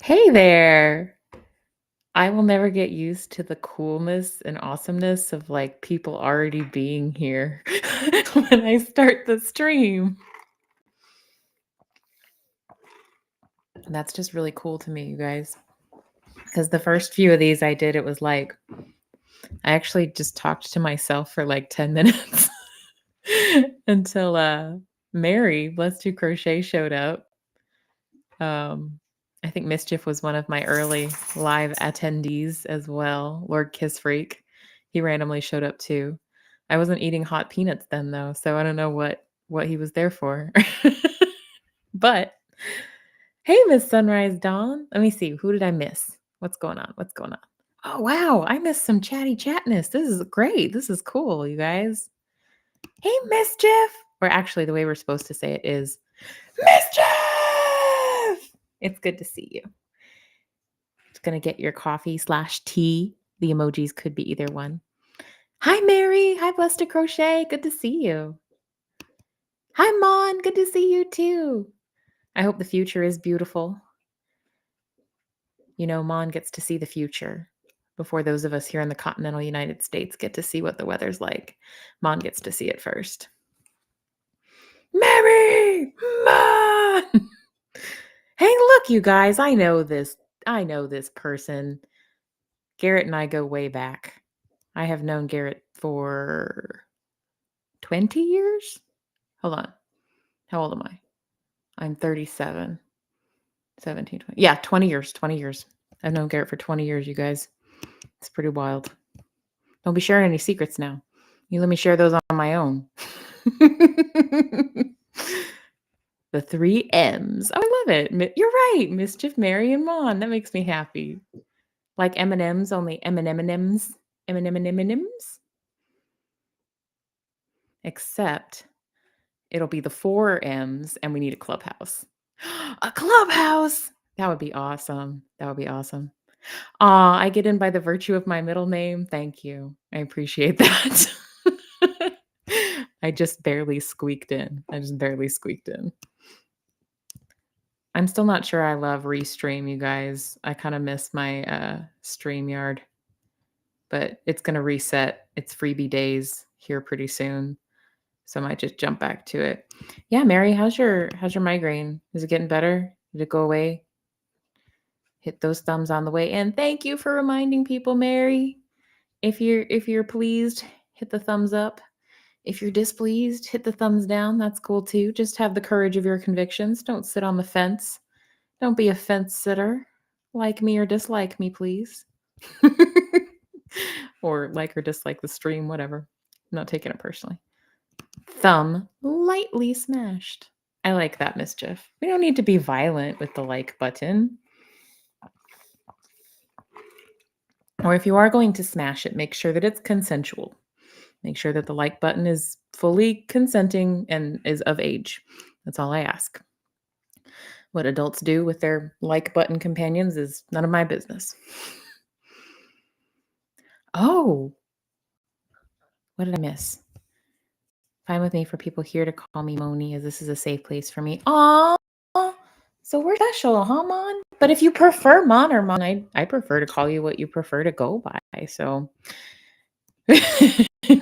Hey there. I will never get used to the coolness and awesomeness of like people already being here when I start the stream. And that's just really cool to me, you guys. Because the first few of these I did, it was like I actually just talked to myself for like 10 minutes until Mary, Let's Do Crochet, showed up. I think Mischief was one of my early live attendees as well. Lord Kiss Freak. He randomly showed up too. I wasn't eating hot peanuts then though, so I don't know what he was there for. But hey, Miss Sunrise Dawn. Let me see. Who did I miss? What's going on? What's going on? Oh wow, I missed some chatty chatness. This is great. This is cool, you guys. Hey, Mischief. Or actually, the way we're supposed to say it is Mischief. It's good to see you. Just gonna get your coffee/tea. The emojis could be either one. Hi, Mary. Hi, Blessed to Crochet. Good to see you. Hi, Mon. Good to see you too. I hope the future is beautiful. You know, Mon gets to see the future before those of us here in the continental United States get to see what the weather's like. Mon gets to see it first. Mary! Mon! Hey, look, you guys. I know this. I know this person. Garrett and I go way back. I have known Garrett for 20 years? Hold on. How old am I? I'm 37. 17, 20. Yeah, 20 years. 20 years. I've known Garrett for 20 years, you guys. It's pretty wild. Don't be sharing any secrets now. You let me share those on my own. The 3 M's. Oh, I love it. You're right. Mischief, Mary, and Mon. That makes me happy. Like M&M's, only M&M's. M&M's. Except it'll be the 4 M's and we need a clubhouse. A clubhouse! That would be awesome. That would be awesome. Aw, I get in by the virtue of my middle name. Thank you. I appreciate that. I just barely squeaked in. I'm still not sure I love Restream, you guys. I kind of miss my StreamYard, but it's going to reset. It's freebie days here pretty soon. So I might just jump back to it. Yeah, Mary, how's your migraine? Is it getting better? Did it go away? Hit those thumbs on the way in. Thank you for reminding people, Mary. If you're pleased, hit the thumbs up. If you're displeased, hit the thumbs down. That's cool too. Just have the courage of your convictions. Don't sit on the fence. Don't be a fence sitter. Like me or dislike me, please. Or like or dislike the stream, whatever. I'm not taking it personally. Thumb lightly smashed. I like that, Mischief. We don't need to be violent with the like button. Or if you are going to smash it, make sure that it's consensual. Make sure that the like button is fully consenting and is of age. That's all I ask. What adults do with their like button companions is none of my business. Oh, what did I miss? Fine with me for people here to call me Moni, as this is a safe place for me. Aw, so we're special, huh, Mon? But if you prefer Mon or Mon, I prefer to call you what you prefer to go by. So,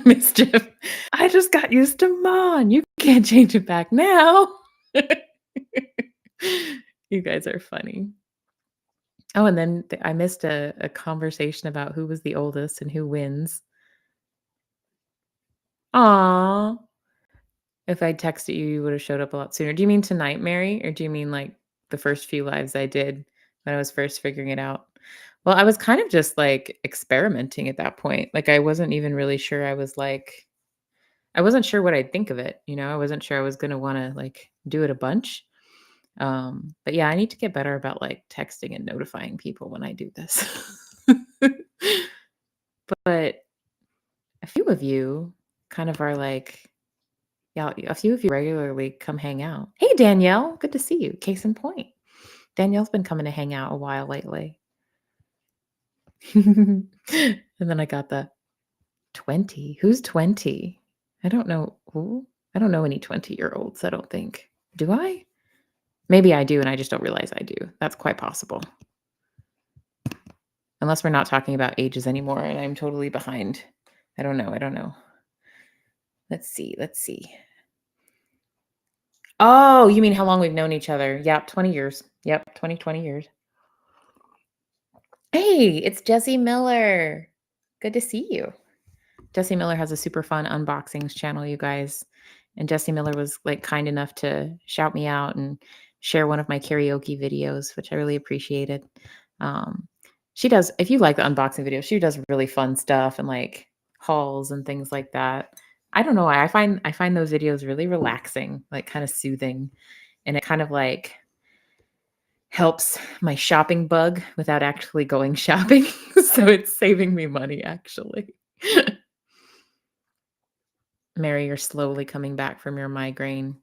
Mischief, I just got used to Mon. You can't change it back now. You guys are funny. Oh, and then I missed a conversation about who was the oldest and who wins. Aw. If I texted you, you would have showed up a lot sooner. Do you mean tonight, Mary? Or do you mean like the first few lives I did when I was first figuring it out? Well, I was kind of just like experimenting at that point. Like I wasn't even really sure. I wasn't sure what I'd think of it. You know, I wasn't sure I was gonna want to like do it a bunch. But yeah, I need to get better about like texting and notifying people when I do this. But a few of you kind of are like, yeah, a few of you regularly come hang out. Hey, Danielle, good to see you. Case in point, Danielle's been coming to hang out a while lately. And then I got the 20. Who's 20? I don't know. Who? I don't know any 20-year-olds, I don't think. Do I? Maybe I do, and I just don't realize I do. That's quite possible. Unless we're not talking about ages anymore and I'm totally behind. I don't know. I don't know. Let's see. Let's see. Oh, you mean how long we've known each other? Yep, 20 years. Yep, 20 years. Hey, it's Jesse Miller. Good to see you. Jesse Miller has a super fun unboxings channel, you guys. And Jesse Miller was like kind enough to shout me out and share one of my karaoke videos, which I really appreciated. Um, she does, if you like the unboxing videos, she does really fun stuff and like hauls and things like that. I don't know why. I find those videos really relaxing, like kind of soothing. And it kind of like helps my shopping bug without actually going shopping. So it's saving me money actually. Mary, you're slowly coming back from your migraine.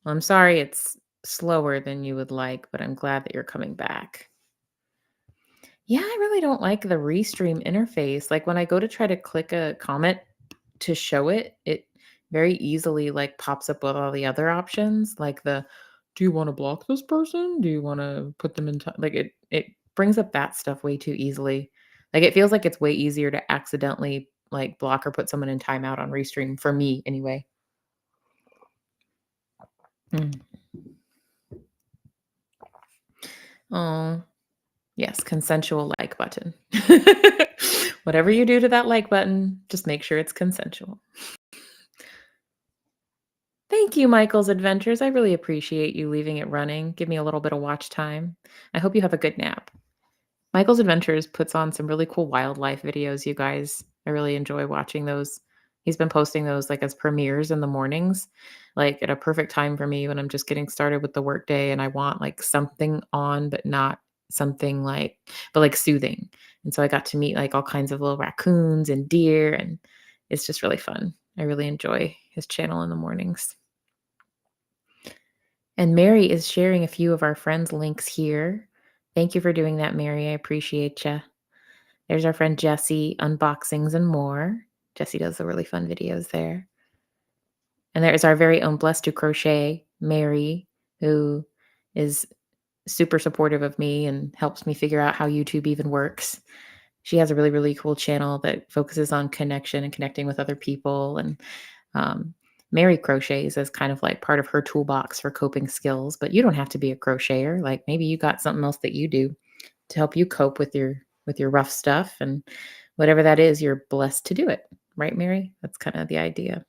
Well, I'm sorry it's slower than you would like, but I'm glad that you're coming back. Yeah, I really don't like the restream interface. Like when I go to try to click a comment to show it, it very easily like pops up with all the other options, like the do you want to block this person? Do you want to put them in like it brings up that stuff way too easily. Like it feels like it's way easier to accidentally like block or put someone in timeout on restream for me anyway. Mm. Oh, yes, consensual like button. Whatever you do to that like button, just make sure it's consensual. Thank you, Michael's Adventures. I really appreciate you leaving it running. Give me a little bit of watch time. I hope you have a good nap. Michael's Adventures puts on some really cool wildlife videos, you guys. I really enjoy watching those. He's been posting those like as premieres in the mornings, like at a perfect time for me when I'm just getting started with the workday and I want like something on, but not something like, but like soothing. And so I got to meet like all kinds of little raccoons and deer, and it's just really fun. I really enjoy his channel in the mornings. And Mary is sharing a few of our friends' links here. Thank you for doing that, Mary. I appreciate you. There's our friend Jessie, unboxings and more. Jessie does the really fun videos there. And there's our very own Blessed to Crochet, Mary, who is super supportive of me and helps me figure out how YouTube even works. She has a really, really cool channel that focuses on connection and connecting with other people. And um, Mary crochets as kind of like part of her toolbox for coping skills, but you don't have to be a crocheter. Like maybe you got something else that you do to help you cope with your rough stuff, and whatever that is, you're blessed to do it. Right, Mary? That's kind of the idea.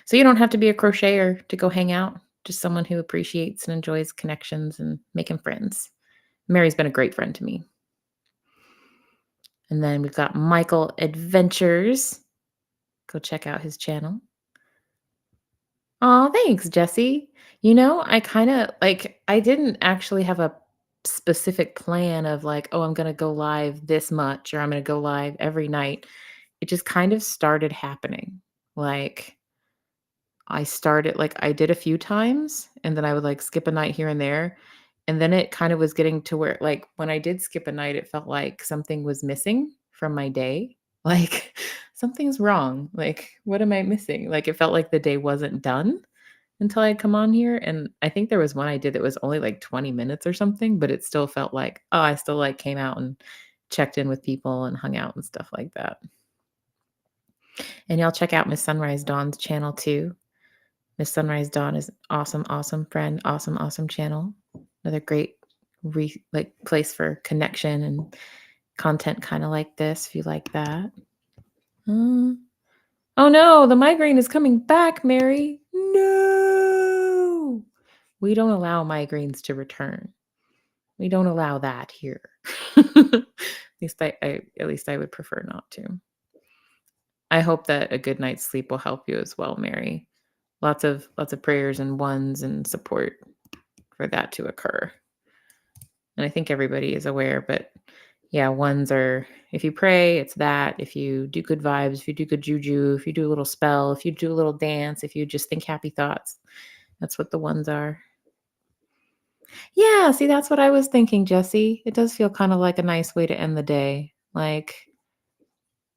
So you don't have to be a crocheter to go hang out, just someone who appreciates and enjoys connections and making friends. Mary's been a great friend to me. And then we've got Michael Adventures. Go check out his channel. Oh, thanks, Jesse. I kind of like, I didn't actually have a specific plan of like, oh, I'm going to go live this much or I'm going to go live every night. It just kind of started happening. Like, I started, like, I did a few times and then I would like skip a night here and there. And then it kind of was getting to where, like, when I did skip a night, it felt like something was missing from my day. Like, something's wrong. Like, what am I missing? Like, it felt like the day wasn't done until I'd come on here, and I think there was one I did that was only, like, 20 minutes or something, but it still felt like, oh, I still, like, came out and checked in with people and hung out and stuff like that. And y'all check out Miss Sunrise Dawn's channel too. Miss Sunrise Dawn is an awesome, awesome friend, awesome, awesome channel. Another great like, place for connection and content kinda like this, if you like that. Uh, oh, no, the migraine is coming back, Mary. No. We don't allow migraines to return. We don't allow that here. At least I would prefer not to. I hope that a good night's sleep will help you as well, Mary. Lots of prayers and ones and support for that to occur. And I think everybody is aware, but yeah, ones are, if you pray, it's that. If you do good vibes, if you do good juju, if you do a little spell, if you do a little dance, if you just think happy thoughts, that's what the ones are. Yeah, see, that's what I was thinking, Jesse. It does feel kind of like a nice way to end the day. Like,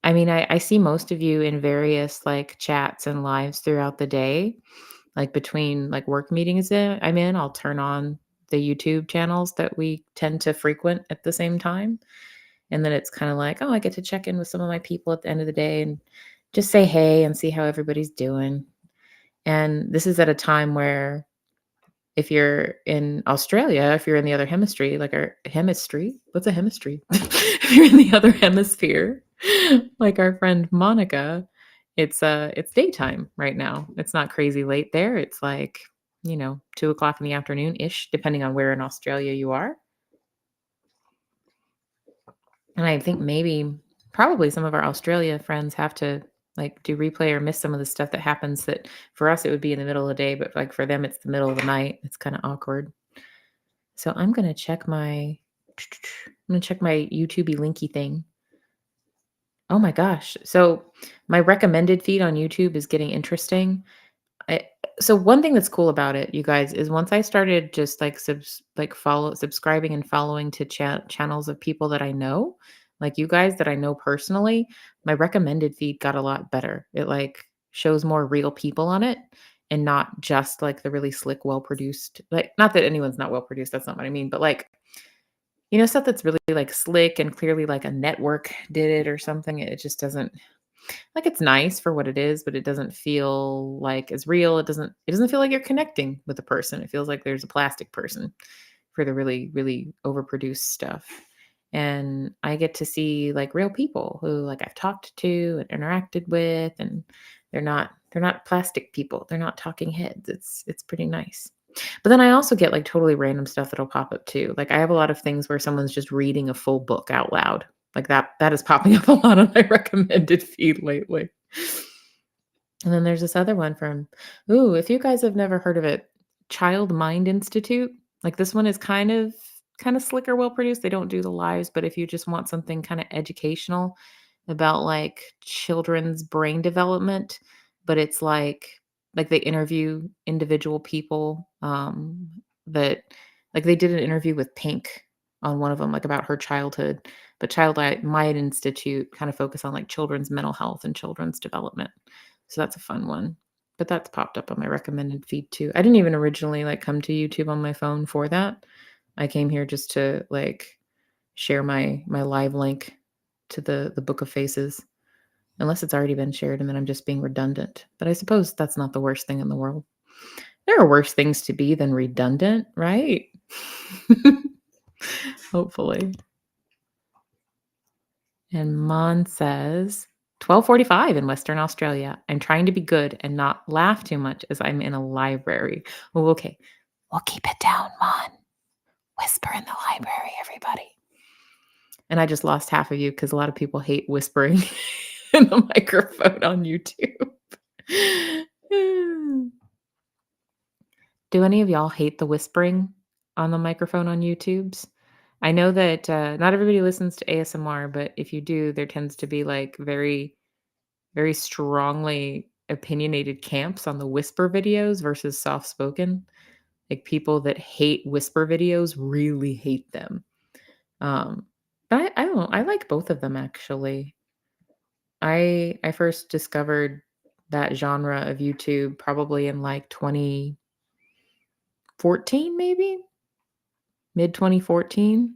I mean, I see most of you in various like chats and lives throughout the day, like between like work meetings I'm in, I'll turn on the YouTube channels that we tend to frequent at the same time. And then it's kind of like, oh, I get to check in with some of my people at the end of the day and just say hey and see how everybody's doing. And this is at a time where if you're in Australia, if you're in the other hemisphere, like our hemisphere, what's a hemisphere? If you're in the other hemisphere, like our friend Monica, it's daytime right now. It's not crazy late there. It's like, 2 o'clock in the afternoon ish, depending on where in Australia you are. And I think probably some of our Australia friends have to like do replay or miss some of the stuff that happens that for us it would be in the middle of the day, but like for them it's the middle of the night. It's kind of awkward. So I'm gonna check my YouTubey linky thing. Oh my gosh. So my recommended feed on YouTube is getting interesting. I so one thing that's cool about it, you guys, is once I started just like subscribing and following to channels of people that I know, like you guys that I know personally, my recommended feed got a lot better. It like shows more real people on it and not just like the really slick, well produced. Like, not that anyone's not well produced. That's not what I mean, but like stuff that's really like slick and clearly like a network did it or something. It just doesn't like it's nice for what it is, but it doesn't feel like as real. It doesn't feel like you're connecting with the person. It feels like there's a plastic person for the really, really overproduced stuff. And I get to see like real people who like I've talked to and interacted with, and they're not plastic people. They're not talking heads. It's pretty nice. But then I also get like totally random stuff that'll pop up too. Like I have a lot of things where someone's just reading a full book out loud. Like that is popping up a lot on my recommended feed lately. And then there's this other one from, if you guys have never heard of it, Child Mind Institute. Like this one is kind of slicker, well produced. They don't do the lives, but if you just want something kind of educational about like children's brain development, but it's like they interview individual people that like they did an interview with Pink on one of them, like about her childhood. But Child Mind Institute kind of focus on like children's mental health and children's development. So that's a fun one. But that's popped up on my recommended feed too. I didn't even originally like come to YouTube on my phone for that. I came here just to like share my live link to the Book of Faces, unless it's already been shared and then I'm just being redundant. But I suppose that's not the worst thing in the world. There are worse things to be than redundant, right? Hopefully. And Mon says 12:45 in Western Australia. I'm trying to be good and not laugh too much as I'm in a library. Oh, okay. We'll keep it down, Mon. Whisper in the library, everybody. And I just lost half of you because a lot of people hate whispering in the microphone on YouTube. Do any of y'all hate the whispering on the microphone on YouTube's? I know that not everybody listens to ASMR, but if you do, there tends to be like very, very strongly opinionated camps on the whisper videos versus soft spoken. Like people that hate whisper videos really hate them. But I don't know. I like both of them actually. I first discovered that genre of YouTube probably in like 2014, maybe mid 2014.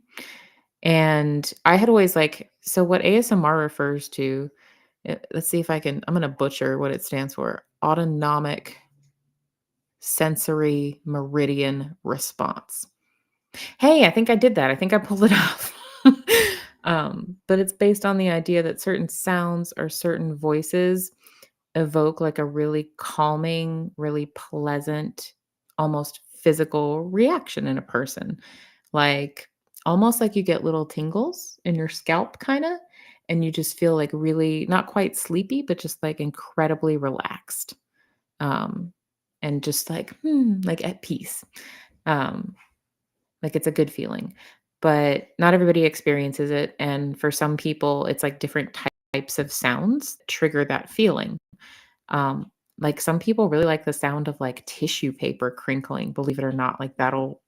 And I had always like, so what ASMR refers to, let's see if I'm going to butcher what it stands for, autonomic sensory meridian response. Hey, I think I did that. I think I pulled it off. But it's based on the idea that certain sounds or certain voices evoke like a really calming, really pleasant, almost physical reaction in a person. Like almost like you get little tingles in your scalp, kind of, and you just feel like really not quite sleepy, but just like incredibly relaxed. Um, and just like at peace. Um, like it's a good feeling. But not everybody experiences it. And for some people, it's like different types of sounds trigger that feeling. Like some people really like the sound of like tissue paper crinkling, believe it or not. Like that'll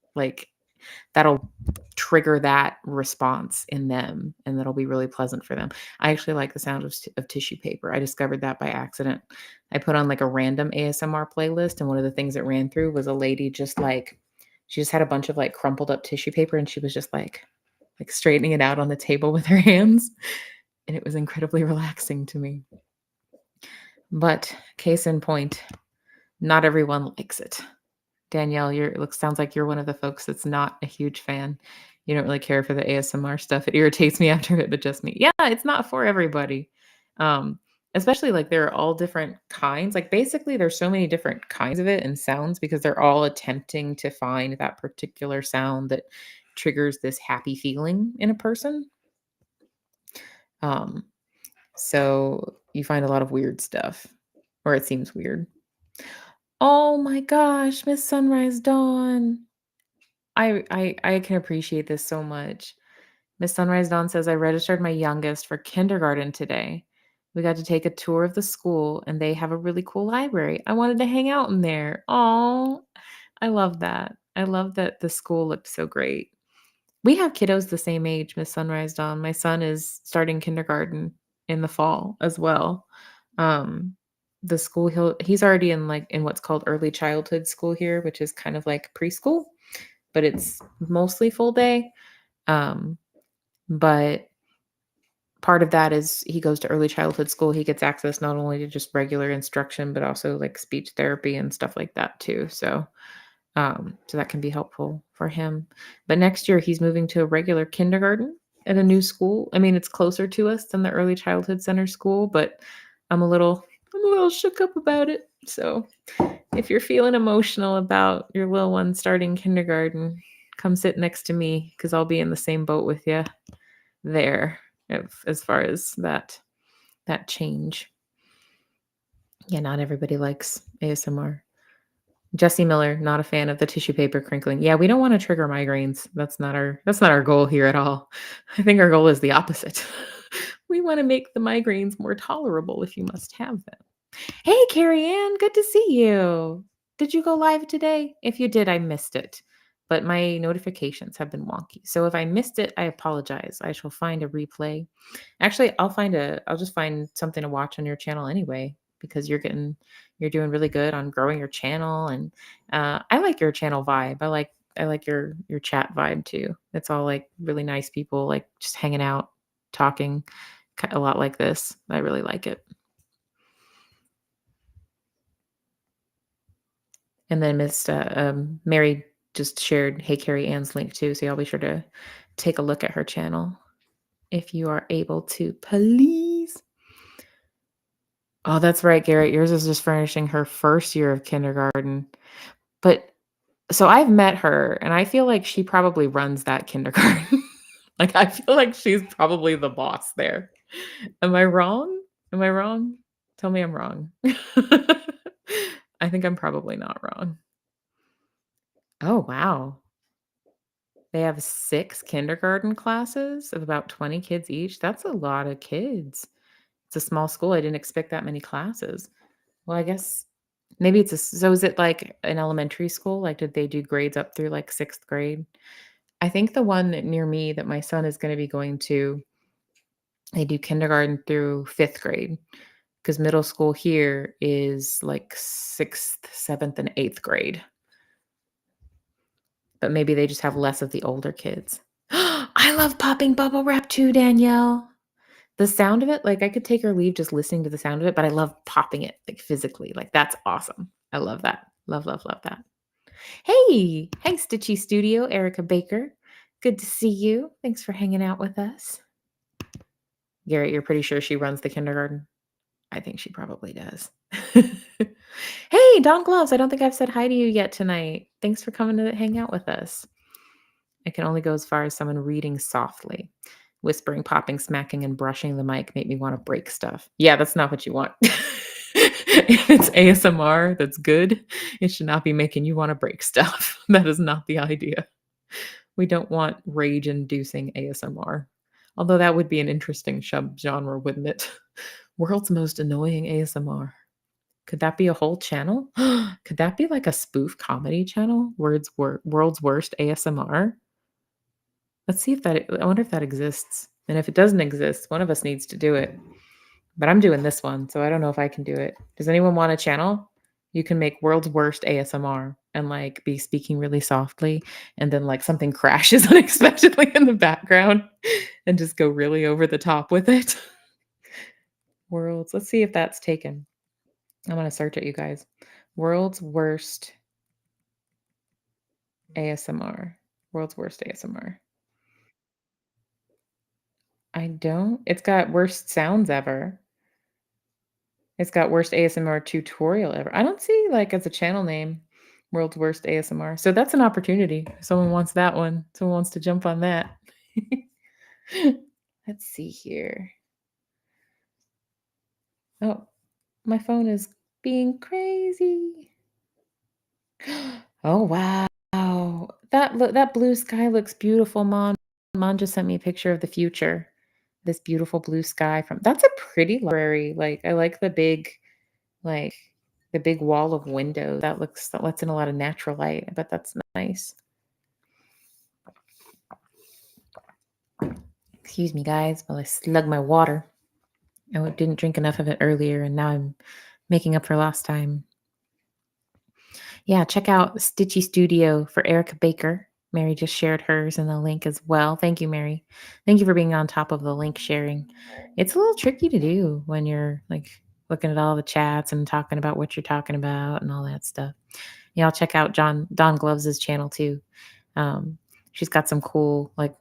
trigger that response in them and that'll be really pleasant for them. I actually like the sound of tissue paper. I discovered that by accident. I put on like a random ASMR playlist and one of the things that ran through was a lady just like she just had a bunch of like crumpled up tissue paper and she was just like like straightening it out on the table with her hands, and it was incredibly relaxing to me. But case in point, not everyone likes it. Danielle, sounds like you're one of the folks that's not a huge fan. You don't really care for the ASMR stuff. It irritates me after it, but just me. Yeah, it's not for everybody. Um, Especially like there are all different kinds. Like basically there's so many different kinds of it and sounds because they're all attempting to find that particular sound that triggers this happy feeling in a person. Um, so you find a lot of weird stuff, or it seems weird. Oh my gosh, Miss Sunrise Dawn. I can appreciate this so much. Miss Sunrise Dawn says, I registered my youngest for kindergarten today. We got to take a tour of the school and they have a really cool library. I wanted to hang out in there. Oh, I love that. I love that the school looked so great. We have kiddos the same age, Miss Sunrise Dawn. My son is starting kindergarten in the fall as well. Um, the school he's already in what's called early childhood school here, which is kind of like preschool, but it's mostly full day. Um, but part of that is he goes to early childhood school. He gets access not only to just regular instruction, but also like speech therapy and stuff like that too. So that can be helpful for him. But next year he's moving to a regular kindergarten at a new school. I mean, it's closer to us than the early childhood center school, but I'm a little shook up about it. So if you're feeling emotional about your little one starting kindergarten, come sit next to me because I'll be in the same boat with you there as far as that change. Yeah, not everybody likes ASMR. Jesse Miller, not a fan of the tissue paper crinkling. Yeah, we don't want to trigger migraines. That's not our goal here at all. I think our goal is the opposite. We want to make the migraines more tolerable if you must have them. Hey, Carrie Ann, good to see you. Did you go live today? If you did, I missed it. But my notifications have been wonky. So if I missed it, I apologize. I shall find a replay. Actually, I'll just find something to watch on your channel anyway, because you're doing really good on growing your channel. And I like your channel vibe. I like your chat vibe too. It's all like really nice people, like just hanging out, talking a lot like this. I really like it. And then Mary just shared Hey Carrie Ann's link too, so y'all be sure to take a look at her channel if you are able to, please. Oh, that's right, Garrett. Yours is just finishing her first year of kindergarten. But so I've met her, and I feel like she probably runs that kindergarten. Like I feel like she's probably the boss there. Am I wrong? Am I wrong? Tell me I'm wrong. I think I'm probably not wrong. Oh, wow. They have 6 kindergarten classes of about 20 kids each. That's a lot of kids. It's a small school. I didn't expect that many classes. Well, I guess maybe so is it like an elementary school? Like, did they do grades up through like 6th grade? I think the one near me that my son is gonna be going to, they do kindergarten through 5th grade, because middle school here is like 6th, 7th, and 8th grade. But maybe they just have less of the older kids. I love popping bubble wrap too, Danielle. The sound of it, like, I could take or leave just listening to the sound of it, but I love popping it, like, physically. Like, that's awesome. I love that. Love, love, love that. Hey! Hey, Stitchy Studio, Erica Baker. Good to see you. Thanks for hanging out with us. Garrett, you're pretty sure she runs the kindergarten? I think she probably does. Hey, Don Gloves, I don't think I've said hi to you yet tonight. Thanks for coming to hang out with us. I can only go as far as someone reading softly. Whispering, popping, smacking, and brushing the mic make me want to break stuff. Yeah, that's not what you want. If it's ASMR that's good, it should not be making you want to break stuff. That is not the idea. We don't want rage-inducing ASMR. Although that would be an interesting genre, wouldn't it? World's most annoying ASMR. Could that be a whole channel? Could that be like a spoof comedy channel? World's worst ASMR? Let's see if I wonder if that exists. And if it doesn't exist, one of us needs to do it. But I'm doing this one, so I don't know if I can do it. Does anyone want a channel? You can make world's worst ASMR. and, like, be speaking really softly, and then, like, something crashes unexpectedly in the background and just go really over the top with it. World's let's see if that's taken. I'm gonna search it, you guys. World's worst ASMR. World's worst ASMR. I don't it's got worst sounds ever. It's got worst ASMR tutorial ever. I don't see, like, as a channel name, world's worst ASMR. So that's an opportunity. If someone wants that one. Someone wants to jump on that. Let's see here. Oh, my phone is being crazy. Oh, wow. That blue sky looks beautiful, Mon. Mon just sent me a picture of the future. This beautiful blue sky from that's a pretty library. Like, I like like, the big wall of windows. That lets in a lot of natural light. I bet that's nice. Excuse me, guys, while I slug my water. Didn't drink enough of it earlier, and now I'm making up for lost time. Yeah, check out Stitchy Studio for Erica Baker. Mary just shared hers in the link as well. Thank you, Mary. Thank you for being on top of the link sharing. It's a little tricky to do when you're like looking at all the chats and talking about what you're talking about and all that stuff. Yeah, I'll check out Don Gloves' channel too. She's got some cool like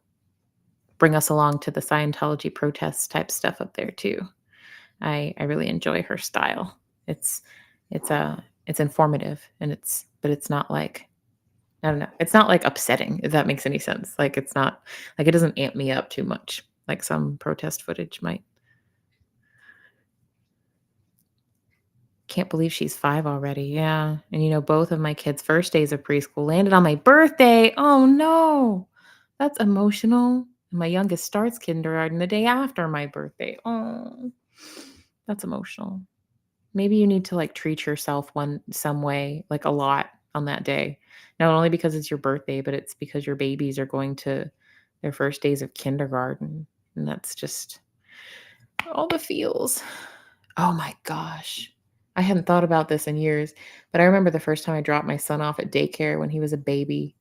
bring us along to the Scientology protests type stuff up there too. I really enjoy her style. It's it's informative and it's not like I don't know. It's not like upsetting, if that makes any sense. Like it's not like it doesn't amp me up too much like some protest footage might. Can't believe she's 5 already. Yeah. And both of my kids' first days of preschool landed on my birthday. Oh no. That's emotional. And my youngest starts kindergarten the day after my birthday. Oh. That's emotional. Maybe you need to, like, treat yourself some way, like, a lot on that day. Not only because it's your birthday, but it's because your babies are going to their first days of kindergarten, and that's just all the feels. Oh my gosh. I hadn't thought about this in years, but I remember the first time I dropped my son off at daycare when he was a baby.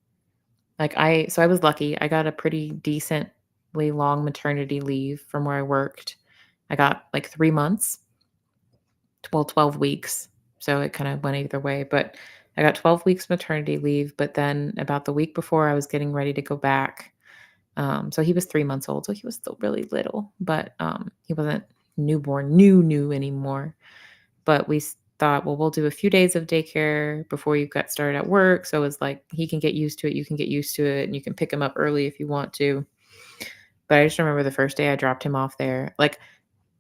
I was lucky. I got a pretty decently long maternity leave from where I worked. I got, like, 3 months. Well, 12 weeks. So it kind of went either way, but I got 12 weeks maternity leave, but then about the week before I was getting ready to go back, so he was 3 months old, so he was still really little, but, he wasn't newborn new anymore. But thought, "Well, we'll do a few days of daycare before you get started at work," so it's like he can get used to it, you can get used to it, and you can pick him up early if you want to. But I just remember the first day I dropped him off there, like,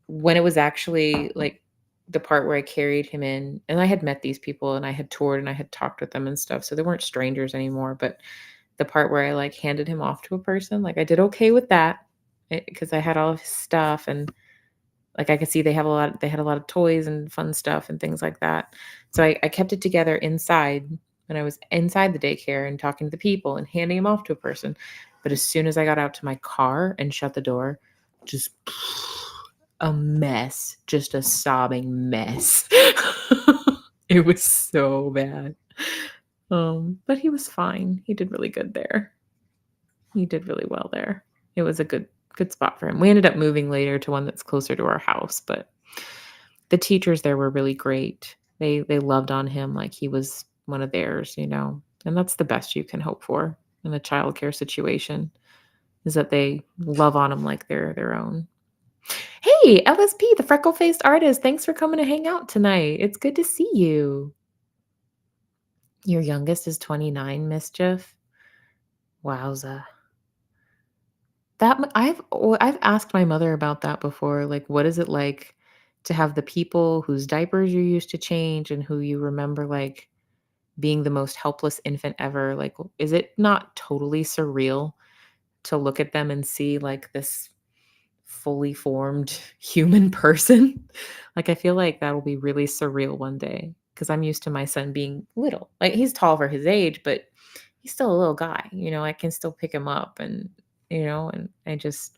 when it was actually, like, the part where I carried him in and I had met these people and I had toured and I had talked with them and stuff, so they weren't strangers anymore, but the part where I, like, handed him off to a person, like, I did okay with that, because I had all of his stuff and, like, I could see they had a lot of toys and fun stuff and things like that. So I kept it together inside when I was inside the daycare and talking to the people and handing him off to a person, but as soon as I got out to my car and shut the door, just a mess, just a sobbing mess. It was so bad. But he was fine. He did really good there. He did really well there. It was a good spot for him. We ended up moving later to one that's closer to our house, but the teachers there were really great. They loved on him like he was one of theirs. And that's the best you can hope for in a childcare situation is that they love on him like they're their own. Hey, LSP, the freckle-faced artist, thanks for coming to hang out tonight. It's good to see you. Your youngest is 29, Mischief? Wowza. I've asked my mother about that before, like, what is it like to have the people whose diapers you used to change and who you remember, like, being the most helpless infant ever? Like, is it not totally surreal to look at them and see, like, this fully formed human person? Like, I feel like that'll be really surreal one day because 'cause I'm used to my son being little. Like, he's tall for his age, but he's still a little guy. I can still pick him up and I just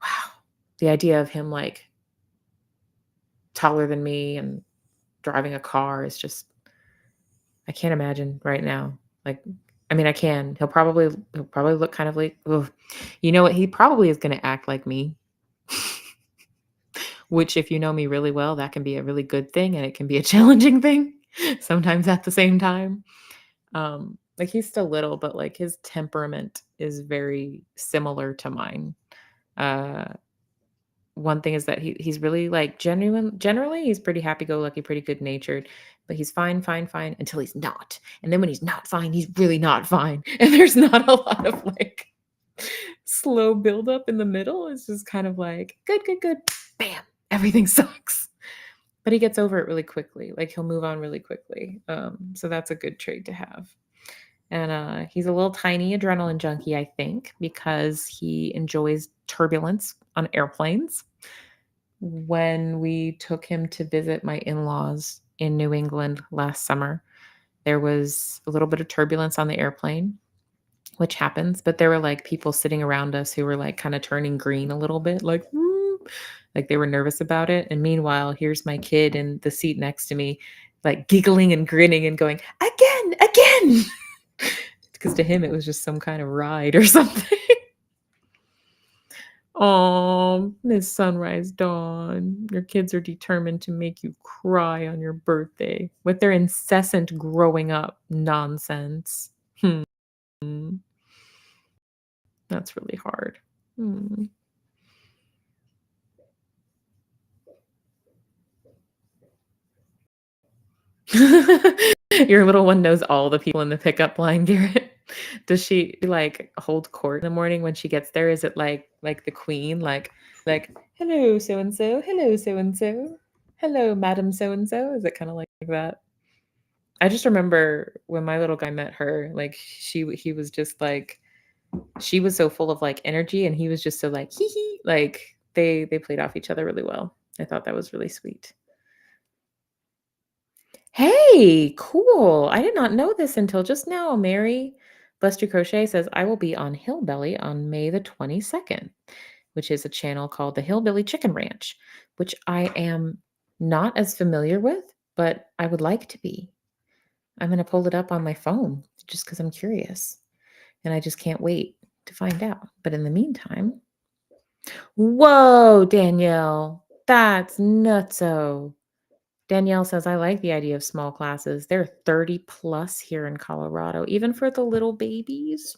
wow. The idea of him, like, taller than me and driving a car is just I can't imagine right now. Like, I mean, I can. He'll probably look kind of like, ugh. You know what? He probably is gonna act like me, which if you know me really well, that can be a really good thing and it can be a challenging thing sometimes at the same time. Like he's still little, but like his temperament is very similar to mine. Uh One thing is that he's really like generally he's pretty happy go lucky, pretty good natured, but he's fine, fine, fine until he's not. And then when he's not fine, he's really not fine. And there's not a lot of like slow buildup in the middle. It's just kind of like good, good, good, bam, everything sucks. But he gets over it really quickly. Like he'll move on really quickly. So that's a good trait to have. And he's a little tiny adrenaline junkie, I think, because he enjoys turbulence on airplanes. When we took him to visit my in laws in New England last summer, there was a little bit of turbulence on the airplane, which happens, but there were like people sitting around us who were like kind of turning green a little bit, like, "Woo," like they were nervous about it. And meanwhile, here's my kid in the seat next to me, like giggling and grinning and going, again, again. Because to him, it was just some kind of ride or something. Oh, Miss Sunrise Dawn, your kids are determined to make you cry on your birthday with their incessant growing up nonsense. Hmm. That's really hard. Hmm. Your little one knows all the people in the pickup line, Garrett. Does she like hold court in the morning when she gets there? Is it like the queen, like hello so and so, hello so and so, hello madam so and so? Is it kind of like that? I just remember when my little guy met her, like he was just like she was so full of like energy, and he was just so like hee hee. Like they played off each other really well. I thought that was really sweet. Hey, cool. I did not know this until just now. Mary Buster Crochet says, I will be on Hillbilly on May the 22nd, which is a channel called the Hillbilly Chicken Ranch, which I am not as familiar with, but I would like to be. I'm going to pull it up on my phone just because I'm curious. And I just can't wait to find out. But in the meantime, whoa, Danielle, that's nutso. Danielle says, I like the idea of small classes. There are 30 plus here in Colorado, even for the little babies,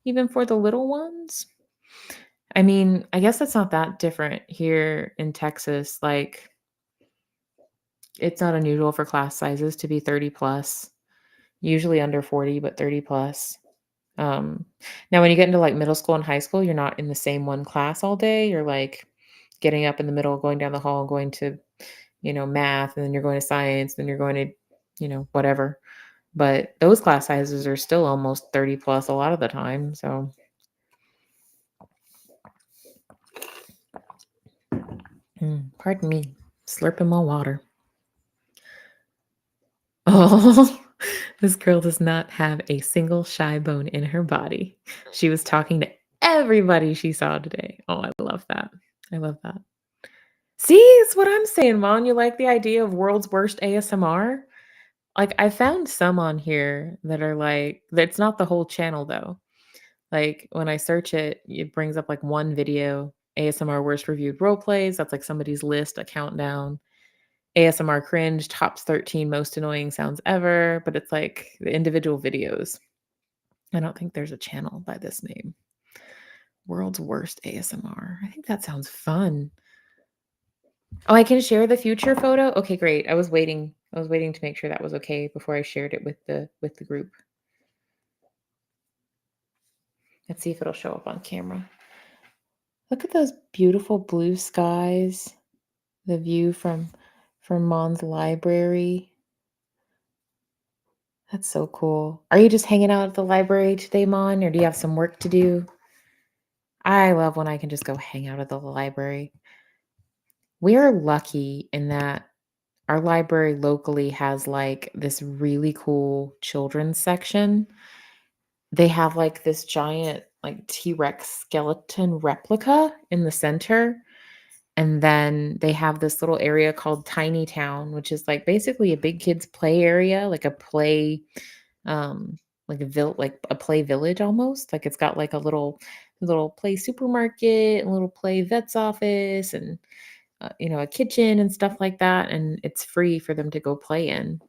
even for the little ones. I mean, I guess that's not that different here in Texas. Like, it's not unusual for class sizes to be 30 plus, usually under 40, but 30 plus. Now, when you get into like middle school and high school, you're not in the same one class all day. You're like getting up in the middle, going down the hall, going to, math, and then you're going to science, then you're going to, whatever. But those class sizes are still almost 30 plus a lot of the time. So, pardon me, slurping my water. Oh, this girl does not have a single shy bone in her body. She was talking to everybody she saw today. Oh, I love that. I love that. See, it's what I'm saying, Mom. You like the idea of world's worst ASMR? Like, I found some on here that are like, that's not the whole channel though. Like, when I search it, it brings up like one video, ASMR worst reviewed role plays. That's like somebody's list, a countdown. ASMR cringe, tops 13 most annoying sounds ever. But it's like the individual videos. I don't think there's a channel by this name. World's worst ASMR. I think that sounds fun. Oh, I can share the future photo? Okay, great. I was waiting to make sure that was okay before I shared it with the group. Let's see if it'll show up on camera. Look at those beautiful blue skies. The view from Mon's library. That's so cool. Are you just hanging out at the library today, Mon, or do you have some work to do? I love when I can just go hang out at the library. We are lucky in that our library locally has like this really cool children's section. They have like this giant like T-Rex skeleton replica in the center. And then they have this little area called Tiny Town, which is like basically a big kids play area, like a play, um, like a play village almost. Like it's got like a little play supermarket, a little play vet's office, and a kitchen and stuff like that. And it's free for them to go play in.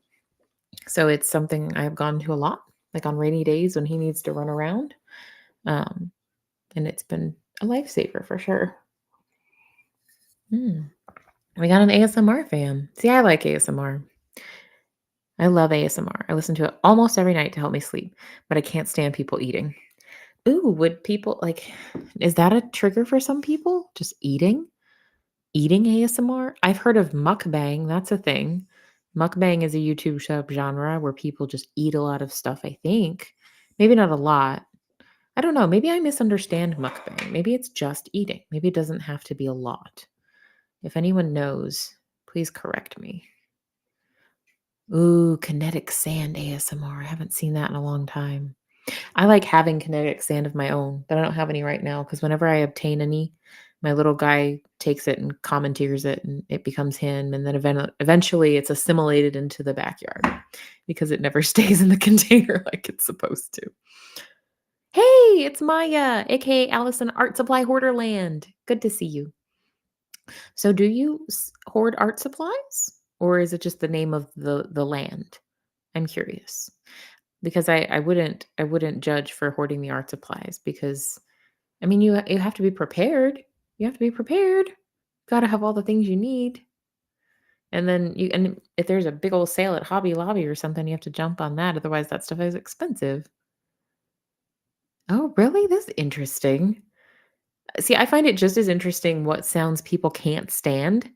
So it's something I've gone to a lot, like on rainy days when he needs to run around. Um, and it's been a lifesaver for sure. Mm. We got an ASMR fan. See, I like ASMR. I love ASMR. I listen to it almost every night to help me sleep, but I can't stand people eating. Ooh, would people like, is that a trigger for some people? Just eating? Eating ASMR? I've heard of mukbang. That's a thing. Mukbang is a YouTube subgenre where people just eat a lot of stuff, I think. Maybe not a lot. I don't know. Maybe I misunderstand mukbang. Maybe it's just eating. Maybe it doesn't have to be a lot. If anyone knows, please correct me. Ooh, kinetic sand ASMR. I haven't seen that in a long time. I like having kinetic sand of my own, but I don't have any right now because whenever I obtain any, my little guy takes it and commandeers it and it becomes him. And then eventually it's assimilated into the backyard because it never stays in the container like it's supposed to. Hey, it's Maya, aka Allison Art Supply Hoarderland. Good to see you. So, do you hoard art supplies, or is it just the name of the land? I'm curious because I wouldn't judge for hoarding the art supplies because I mean you have to be prepared. You have to be prepared. Got to have all the things you need, and if there's a big old sale at Hobby Lobby or something, you have to jump on that. Otherwise, that stuff is expensive. Oh, really? That's interesting. See, I find it just as interesting what sounds people can't stand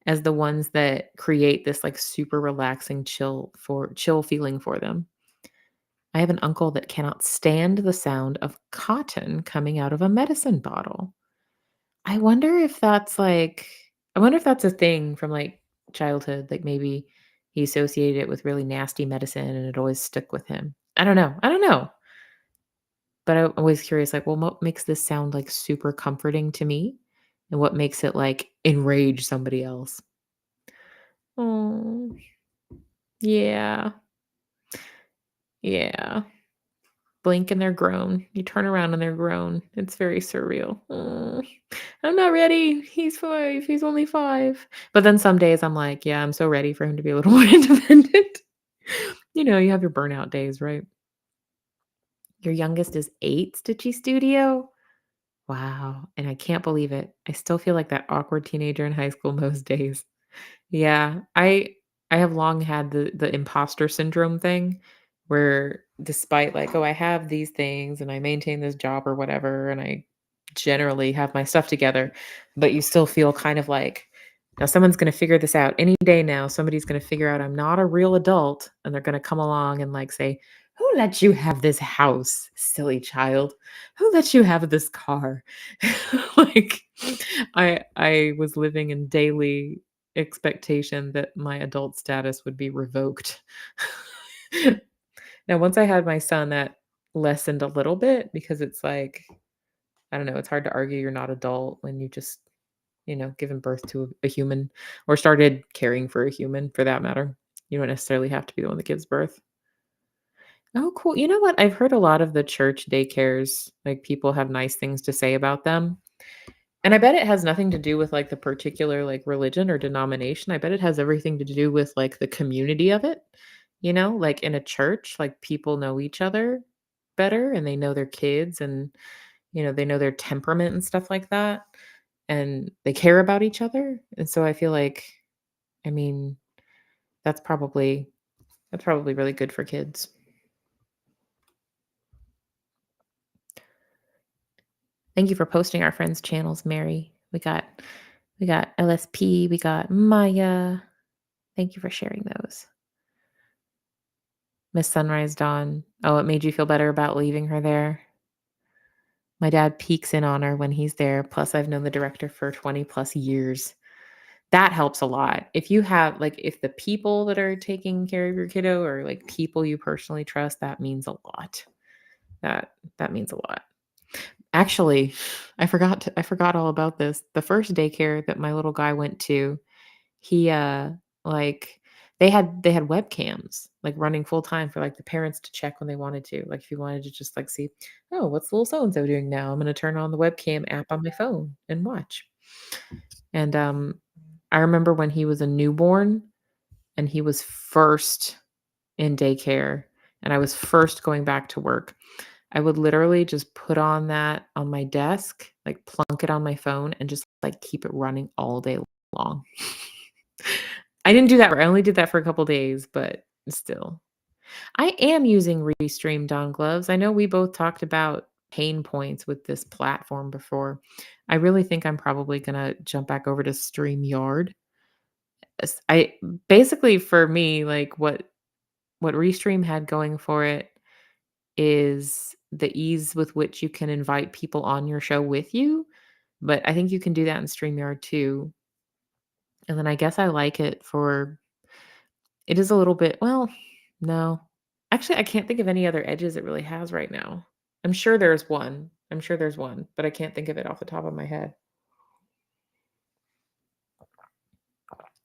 as the ones that create this like super relaxing chill feeling for them. I have an uncle that cannot stand the sound of cotton coming out of a medicine bottle. I wonder if that's like I wonder if that's a thing from like childhood, like maybe he associated it with really nasty medicine and it always stuck with him. I don't know. I don't know. But I'm always curious, like, well, what makes this sound, like, super comforting to me, and what makes it, like, enrage somebody else? Oh, yeah, yeah. Blink and they're grown. You turn around and they're grown. It's very surreal. "Oh, I'm not ready. He's 5. He's only 5." But then some days I'm like, "Yeah, I'm so ready for him to be a little more independent." You have your burnout days, right? Your youngest is 8, Stitchy Studio? Wow, and I can't believe it. I still feel like that awkward teenager in high school most days. Yeah, I have long had the imposter syndrome thing where despite like, "Oh, I have these things and I maintain this job or whatever, and I generally have my stuff together," but you still feel kind of like, "Now someone's gonna figure this out any day now. Somebody's gonna figure out I'm not a real adult, and they're gonna come along and, like, say, 'Who let you have this house, silly child? Who let you have this car?'" Like, I was living in daily expectation that my adult status would be revoked. Now, once I had my son, that lessened a little bit because it's like, I don't know, it's hard to argue you're not adult when you just, given birth to a human or started caring for a human for that matter. You don't necessarily have to be the one that gives birth. Oh, cool. You know what? I've heard a lot of the church daycares, like people have nice things to say about them. And I bet it has nothing to do with, like, the particular, like, religion or denomination. I bet it has everything to do with, like, the community of it, like, in a church, like, people know each other better, and they know their kids, and, they know their temperament and stuff like that, and they care about each other, and so I feel like, I mean, that's probably that's probably really good for kids. Thank you for posting our friends' channels, Mary. We got LSP, we got Maya. Thank you for sharing those. Miss Sunrise Dawn. Oh, it made you feel better about leaving her there? My dad peeks in on her when he's there, plus I've known the director for 20 plus years. That helps a lot. If you have if the people that are taking care of your kiddo are, like, people you personally trust, that means a lot. That means a lot. Actually, I forgot all about this. The first daycare that my little guy went to, he, like, they had webcams, like, running full time for, like, the parents to check when they wanted to. Like, if you wanted to just, like, see, "Oh, what's little so and so doing now? I'm gonna turn on the webcam app on my phone and watch." And, I remember when he was a newborn and he was first in daycare and I was first going back to work, I would literally just put on that on my desk, like, plunk it on my phone and just, like, keep it running all day long. I didn't do that I only did that for a couple days, but still. I am using Restream Dawn Gloves. I know we both talked about pain points with this platform before. I really think I'm probably gonna jump back over to StreamYard. I basically, for me, like, what Restream had going for it is the ease with which you can invite people on your show with you, but I think you can do that in StreamYard too. And then I guess I like it for it is a little bit, well, no. Actually, I can't think of any other edges it really has right now. I'm sure there's one. I'm sure there's one, but I can't think of it off the top of my head.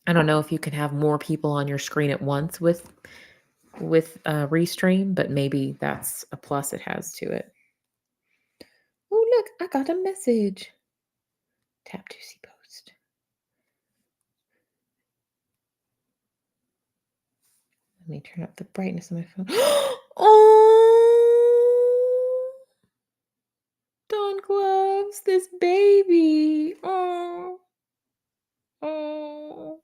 I don't know if you can have more people on your screen at once with Restream, but maybe that's a plus it has to it. Oh, look, I got a message. Tap to see post. Let me turn up the brightness of my phone. Oh, Dawn Gloves, this baby. Oh, oh.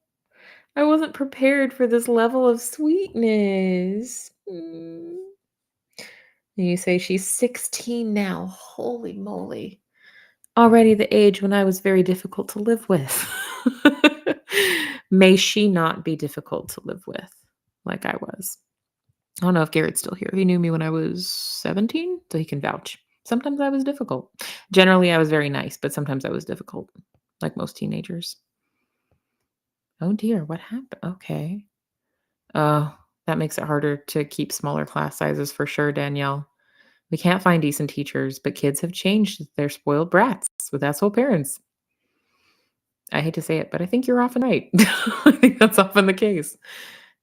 I wasn't prepared for this level of sweetness. Mm. And you say she's 16 now. Holy moly. Already the age when I was very difficult to live with. May she not be difficult to live with like I was. I don't know if Garrett's still here. He knew me when I was 17, so he can vouch. Sometimes I was difficult. Generally, I was very nice, but sometimes I was difficult, like most teenagers. Oh dear, what happened? Okay. Oh, that makes it harder to keep smaller class sizes for sure, Danielle. We can't find decent teachers, but kids have changed. They're spoiled brats with asshole parents. I hate to say it, but I think you're often right. I think that's often the case.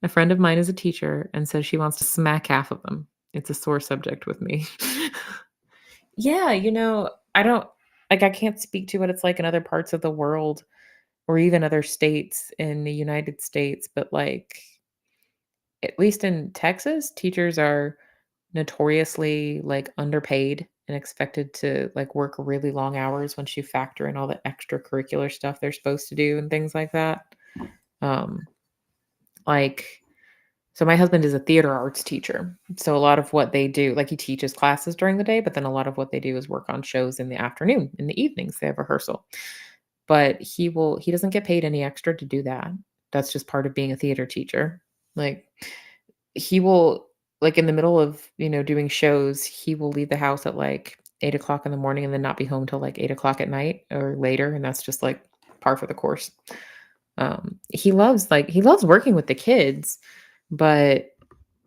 A friend of mine is a teacher and says she wants to smack half of them. It's a sore subject with me. Yeah, I don't like I can't speak to what it's like in other parts of the world or even other states in the United States, but like at least in Texas, teachers are notoriously like underpaid and expected to like work really long hours once you factor in all the extracurricular stuff they're supposed to do and things like that. Um like so my husband is a theater arts teacher. So a lot of what they do, like he teaches classes during the day, but then a lot of what they do is work on shows in the afternoon, in the evenings. They have rehearsal. But he doesn't get paid any extra to do that. That's just part of being a theater teacher. Like he will like in the middle of, doing shows, he will leave the house at like 8 o'clock in the morning and then not be home till like 8 o'clock at night or later. And that's just like par for the course. He loves working with the kids, but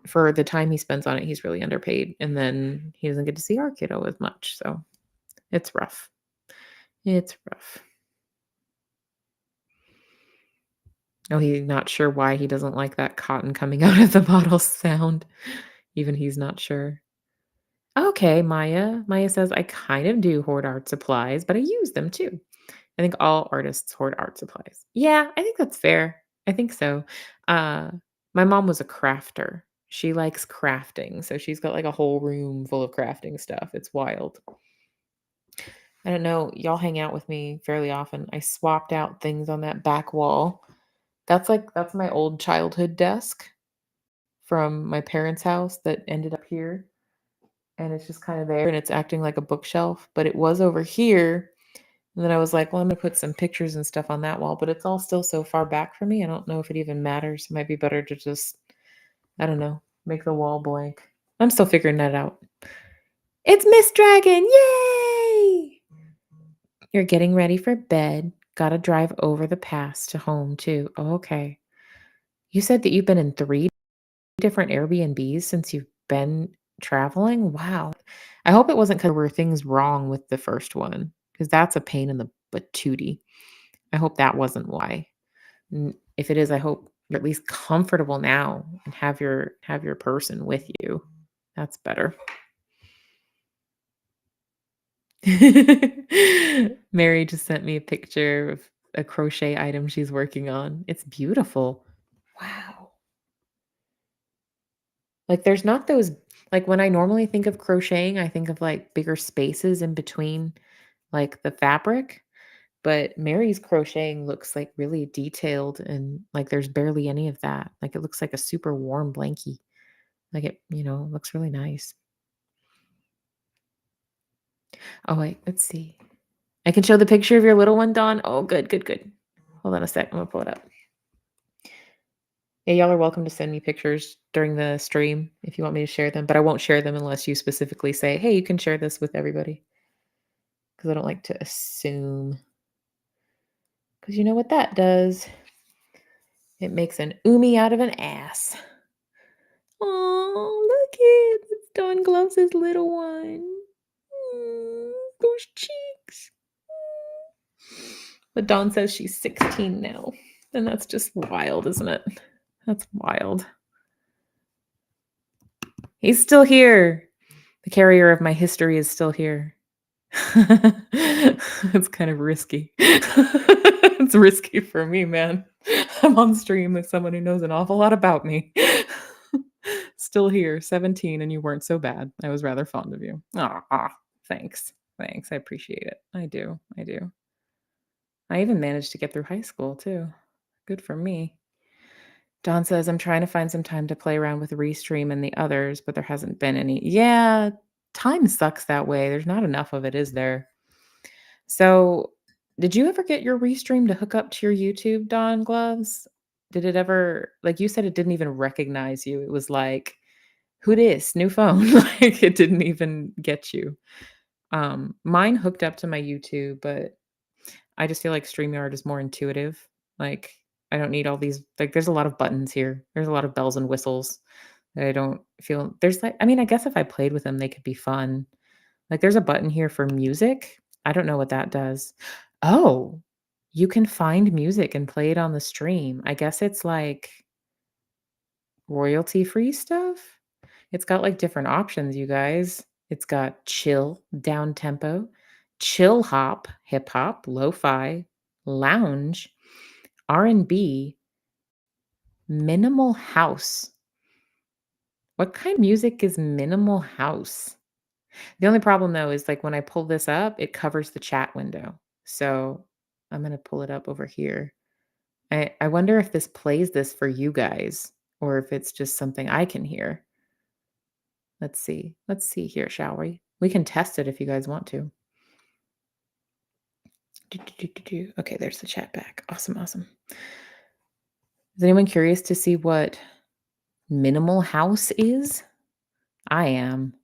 for the time he spends on it, he's really underpaid. And then he doesn't get to see our kiddo as much. So it's rough. It's rough. Oh, he's not sure why he doesn't like that cotton coming out of the bottle sound. Even he's not sure. Okay, Maya. Maya says, I kind of do hoard art supplies, but I use them too. I think all artists hoard art supplies. Yeah, I think that's fair. I think so. Uh, my mom was a crafter. She likes crafting. So she's got like a whole room full of crafting stuff. It's wild. I don't know. Y'all hang out with me fairly often. I swapped out things on that back wall. That's my old childhood desk from my parents' house that ended up here. And it's just kind of there and it's acting like a bookshelf, but it was over here. And then I was like, well, I'm gonna put some pictures and stuff on that wall, but it's all still so far back from me. I don't know if it even matters. It might be better to just, I don't know, make the wall blank. I'm still figuring that out. It's Miss Dragon. Yay! You're getting ready for bed. Gotta drive over the pass to home too. Oh, okay. You said that you've been in 3 different Airbnbs since you've been traveling? Wow. I hope it wasn't 'cause there were things wrong with the first one, because that's a pain in the patootie. I hope that wasn't why. If it is, I hope you're at least comfortable now and have your person with you. That's better. Mary just sent me a picture of a crochet item she's working on. It's beautiful. Wow. Like, there's not those like, when I normally think of crocheting, I think of, like, bigger spaces in between, like, the fabric, but Mary's crocheting looks, like, really detailed and, like, there's barely any of that. Like, it looks like a super warm blankie. Like, it looks really nice. Oh, wait, let's see. I can show the picture of your little one, Dawn? Oh, good, good, good. Hold on a sec, I'm gonna pull it up. Yeah, y'all are welcome to send me pictures during the stream if you want me to share them, but I won't share them unless you specifically say, "Hey, you can share this with everybody," because I don't like to assume. Because you know what that does? It makes an umi out of an ass. Oh, look it! It's Dawn Gloves' little one. Those cheeks. But Dawn says she's 16 now, and that's just wild, isn't it? That's wild. He's still here. The carrier of my history is still here. It's kind of risky. It's risky for me, man. I'm on stream with someone who knows an awful lot about me. Still here, 17, and you weren't so bad. I was rather fond of you. Ah, thanks. Thanks. I appreciate it. I do. I do. I even managed to get through high school too. Good for me. Don says, I'm trying to find some time to play around with Restream and the others, but there hasn't been any. Yeah, time sucks that way. There's not enough of it, is there? So, did you ever get your Restream to hook up to your YouTube, Don Gloves? Did it ever, like you said, it didn't even recognize you? It was like, who dis? New phone. Like it didn't even get you. Mine hooked up to my YouTube, but I just feel like StreamYard is more intuitive. Like, I don't need all these like, there's a lot of buttons here. There's a lot of bells and whistles that I don't feel there's like I mean, I guess if I played with them, they could be fun. Like, there's a button here for music. I don't know what that does. Oh, you can find music and play it on the stream. I guess it's like royalty-free stuff? It's got, like, different options, you guys. It's got chill, down tempo, chill hop, hip hop, lo-fi, lounge, R&B, minimal house. What kind of music is minimal house? The only problem, though, is, like, when I pull this up, it covers the chat window. So, I'm gonna pull it up over here. I wonder if this plays this for you guys or if it's just something I can hear. Let's see. Let's see here, shall we? We can test it if you guys want to. Okay, there's the chat back. Awesome, awesome. Is anyone curious to see what minimal house is? I am.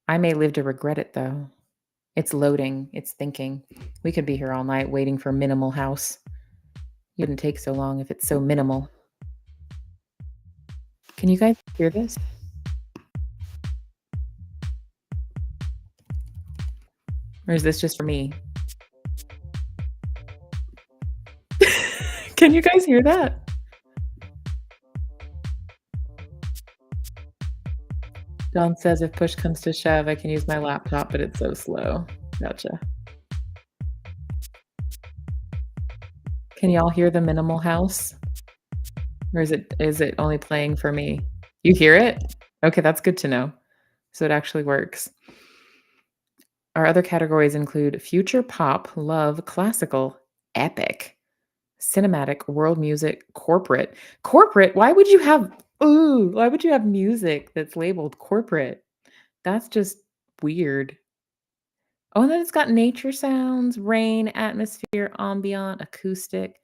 I may live to regret it though. It's loading, it's thinking. We could be here all night waiting for minimal house. It wouldn't take so long if it's so minimal. Can you guys hear this? Or is this just for me? Can you guys hear that? Don says if push comes to shove, I can use my laptop, but it's so slow. Gotcha. Can y'all hear the minimal house? Or is it only playing for me? You hear it? Okay, that's good to know. So it actually works. Our other categories include future pop, love, classical, epic, cinematic, world music, corporate. Corporate? Why would you have music that's labeled corporate? That's just weird. Oh, and then it's got nature sounds, rain, atmosphere, ambient, acoustic.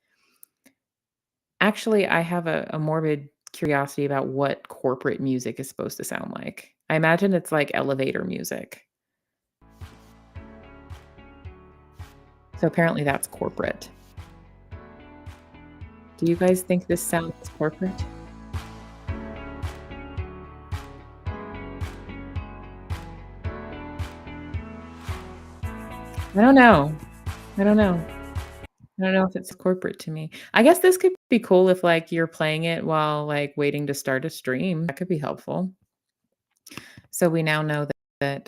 Actually, I have a morbid curiosity about what corporate music is supposed to sound like. I imagine it's like elevator music. So apparently that's corporate. Do you guys think this sounds corporate? I don't know. I don't know. I don't know if it's corporate to me. I guess this could be cool if, like, you're playing it while, like, waiting to start a stream. That could be helpful. So we now know that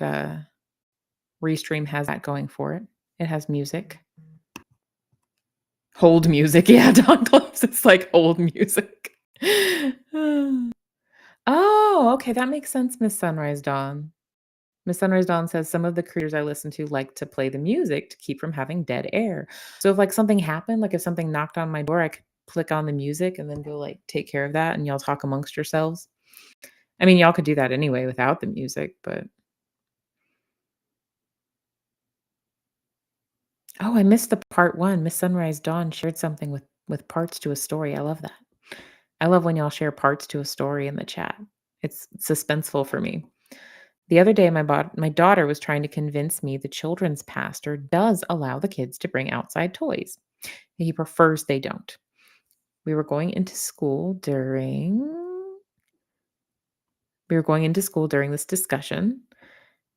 Restream has that going for it. It has music. Hold music. Yeah, Don Close is like hold music. Oh, okay, that makes sense, Miss Sunrise Dawn. Miss Sunrise Dawn says some of the creators I listen to like to play the music to keep from having dead air. So if like something happened, like if something knocked on my door, I could click on the music and then go like take care of that and y'all talk amongst yourselves. I mean, y'all could do that anyway without the music, but oh, I missed the part 1. Miss Sunrise Dawn shared something with parts to a story. I love that. I love when y'all share parts to a story in the chat. It's suspenseful for me. The other day, my daughter was trying to convince me the children's pastor does allow the kids to bring outside toys. He prefers they don't. We were going into school during we were going into school during this discussion.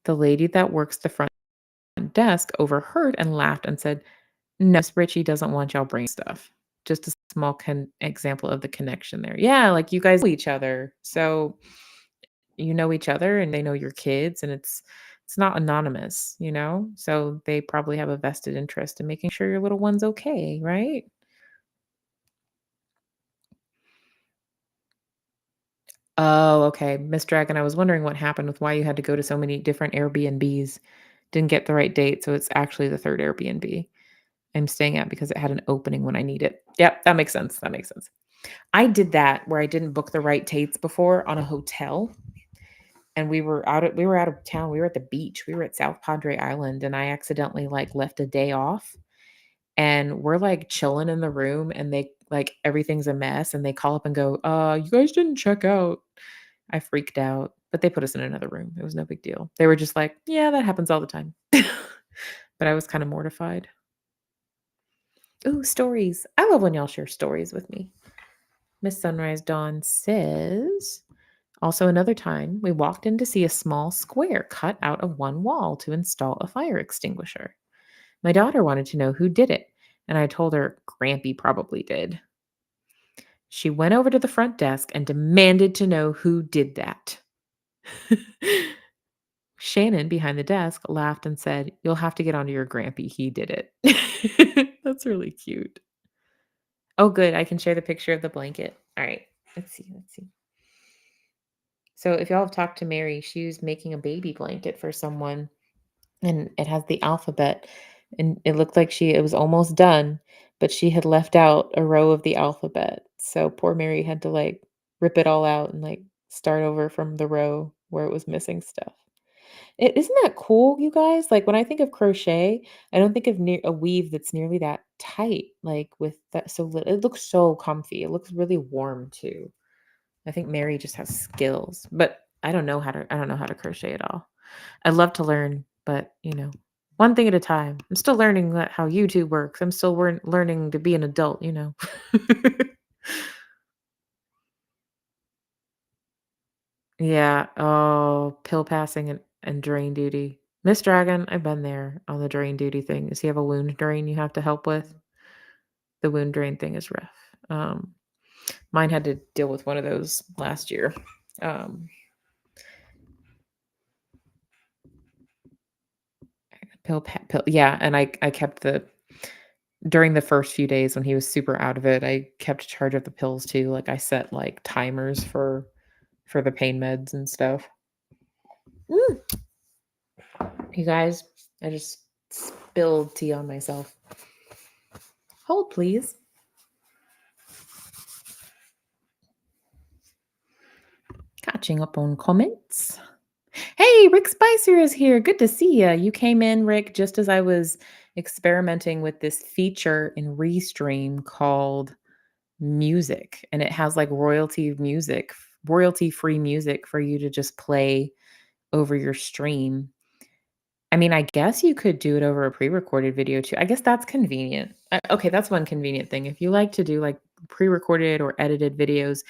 The lady that works the front desk overheard and laughed and said, "No, Miss Richie doesn't want y'all bring stuff." Just a small example of the connection there. Yeah, like you guys know each other. So you know each other and they know your kids and it's not anonymous, you know? So they probably have a vested interest in making sure your little one's okay, right? Oh, okay. Miss Dragon, I was wondering what happened with why you had to go to so many different Airbnbs. Didn't get the right date, so it's actually the third Airbnb I'm staying at because it had an opening when I need it. Yep, that makes sense. That makes sense. I did that where I didn't book the right dates before on a hotel and we were out of town. We were at the beach. We were at South Padre Island and I accidentally like left a day off and we're like chilling in the room and they like everything's a mess and they call up and go, you guys didn't check out." I freaked out, but they put us in another room. It was no big deal. They were just like, "Yeah, that happens all the time." But I was kind of mortified. Ooh, stories. I love when y'all share stories with me. Miss Sunrise Dawn says, also another time, we walked in to see a small square cut out of one wall to install a fire extinguisher. My daughter wanted to know who did it, and I told her Grampy probably did. She went over to the front desk and demanded to know who did that. Shannon, behind the desk, laughed and said, "You'll have to get onto your Grampy. He did it." That's really cute. Oh, good. I can share the picture of the blanket. All right. Let's see. Let's see. So, if y'all have talked to Mary, she was making a baby blanket for someone and it has the alphabet and it looked like it was almost done, but she had left out a row of the alphabet. So poor Mary had to like rip it all out and like start over from the row where it was missing stuff. Isn't that cool, you guys? Like when I think of crochet, I don't think of a weave that's nearly that tight. Like with that, so it looks so comfy. It looks really warm too. I think Mary just has skills, but I don't know how to crochet at all. I'd love to learn, but one thing at a time. I'm still learning how YouTube works. I'm still learning to be an adult. Yeah. Oh, pill passing and drain duty. Miss Dragon, I've been there on the drain duty thing. Does he have a wound drain you have to help with? The wound drain thing is rough. Mine had to deal with one of those last year. Um, pill, yeah, and I kept the during the first few days when he was super out of it, I kept charge of the pills too. Like I set like timers for the pain meds and stuff. Mm. You guys, I just spilled tea on myself. Hold, please. Catching up on comments. Hey, Rick Spicer is here. Good to see you. You came in, Rick, just as I was experimenting with this feature in Restream called Music, and it has like royalty free music for you to just play over your stream. I mean, I guess you could do it over a pre-recorded video too. I guess that's convenient. Okay, that's one convenient thing. If you like to do like pre-recorded or edited videos,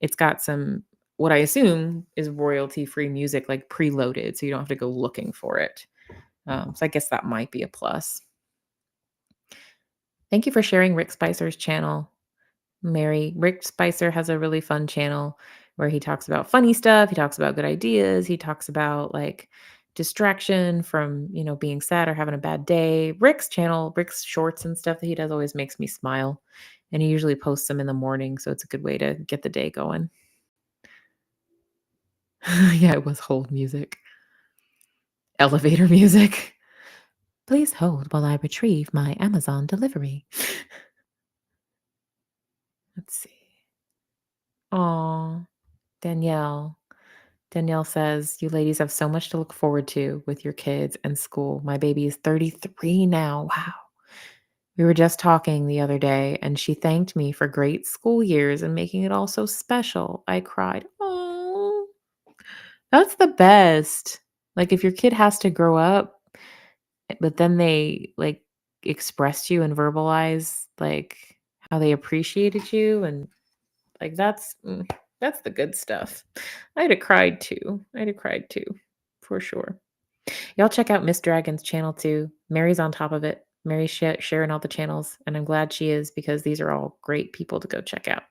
it's got some what I assume is royalty-free music like preloaded, so you don't have to go looking for it. So I guess that might be a plus. Thank you for sharing Rick Spicer's channel, Mary. Rick Spicer has a really fun channel where he talks about funny stuff. He talks about good ideas. He talks about like distraction from, being sad or having a bad day. Rick's channel, Rick's shorts and stuff that he does always makes me smile. And he usually posts them in the morning. So it's a good way to get the day going. Yeah, it was hold music, elevator music. Please hold while I retrieve my Amazon delivery. Let's see. Aw, Danielle. Danielle says, "You ladies have so much to look forward to with your kids and school. My baby is 33 now. Wow. We were just talking the other day, and she thanked me for great school years and making it all so special. I cried. Oh, that's the best. Like, if your kid has to grow up, but then they like expressed you and verbalize like how they appreciated you and like that's the good stuff. I'd have cried too. I'd have cried too, for sure. Y'all check out Miss Dragon's channel too. Mary's on top of it. Mary's sharing all the channels, and I'm glad she is because these are all great people to go check out.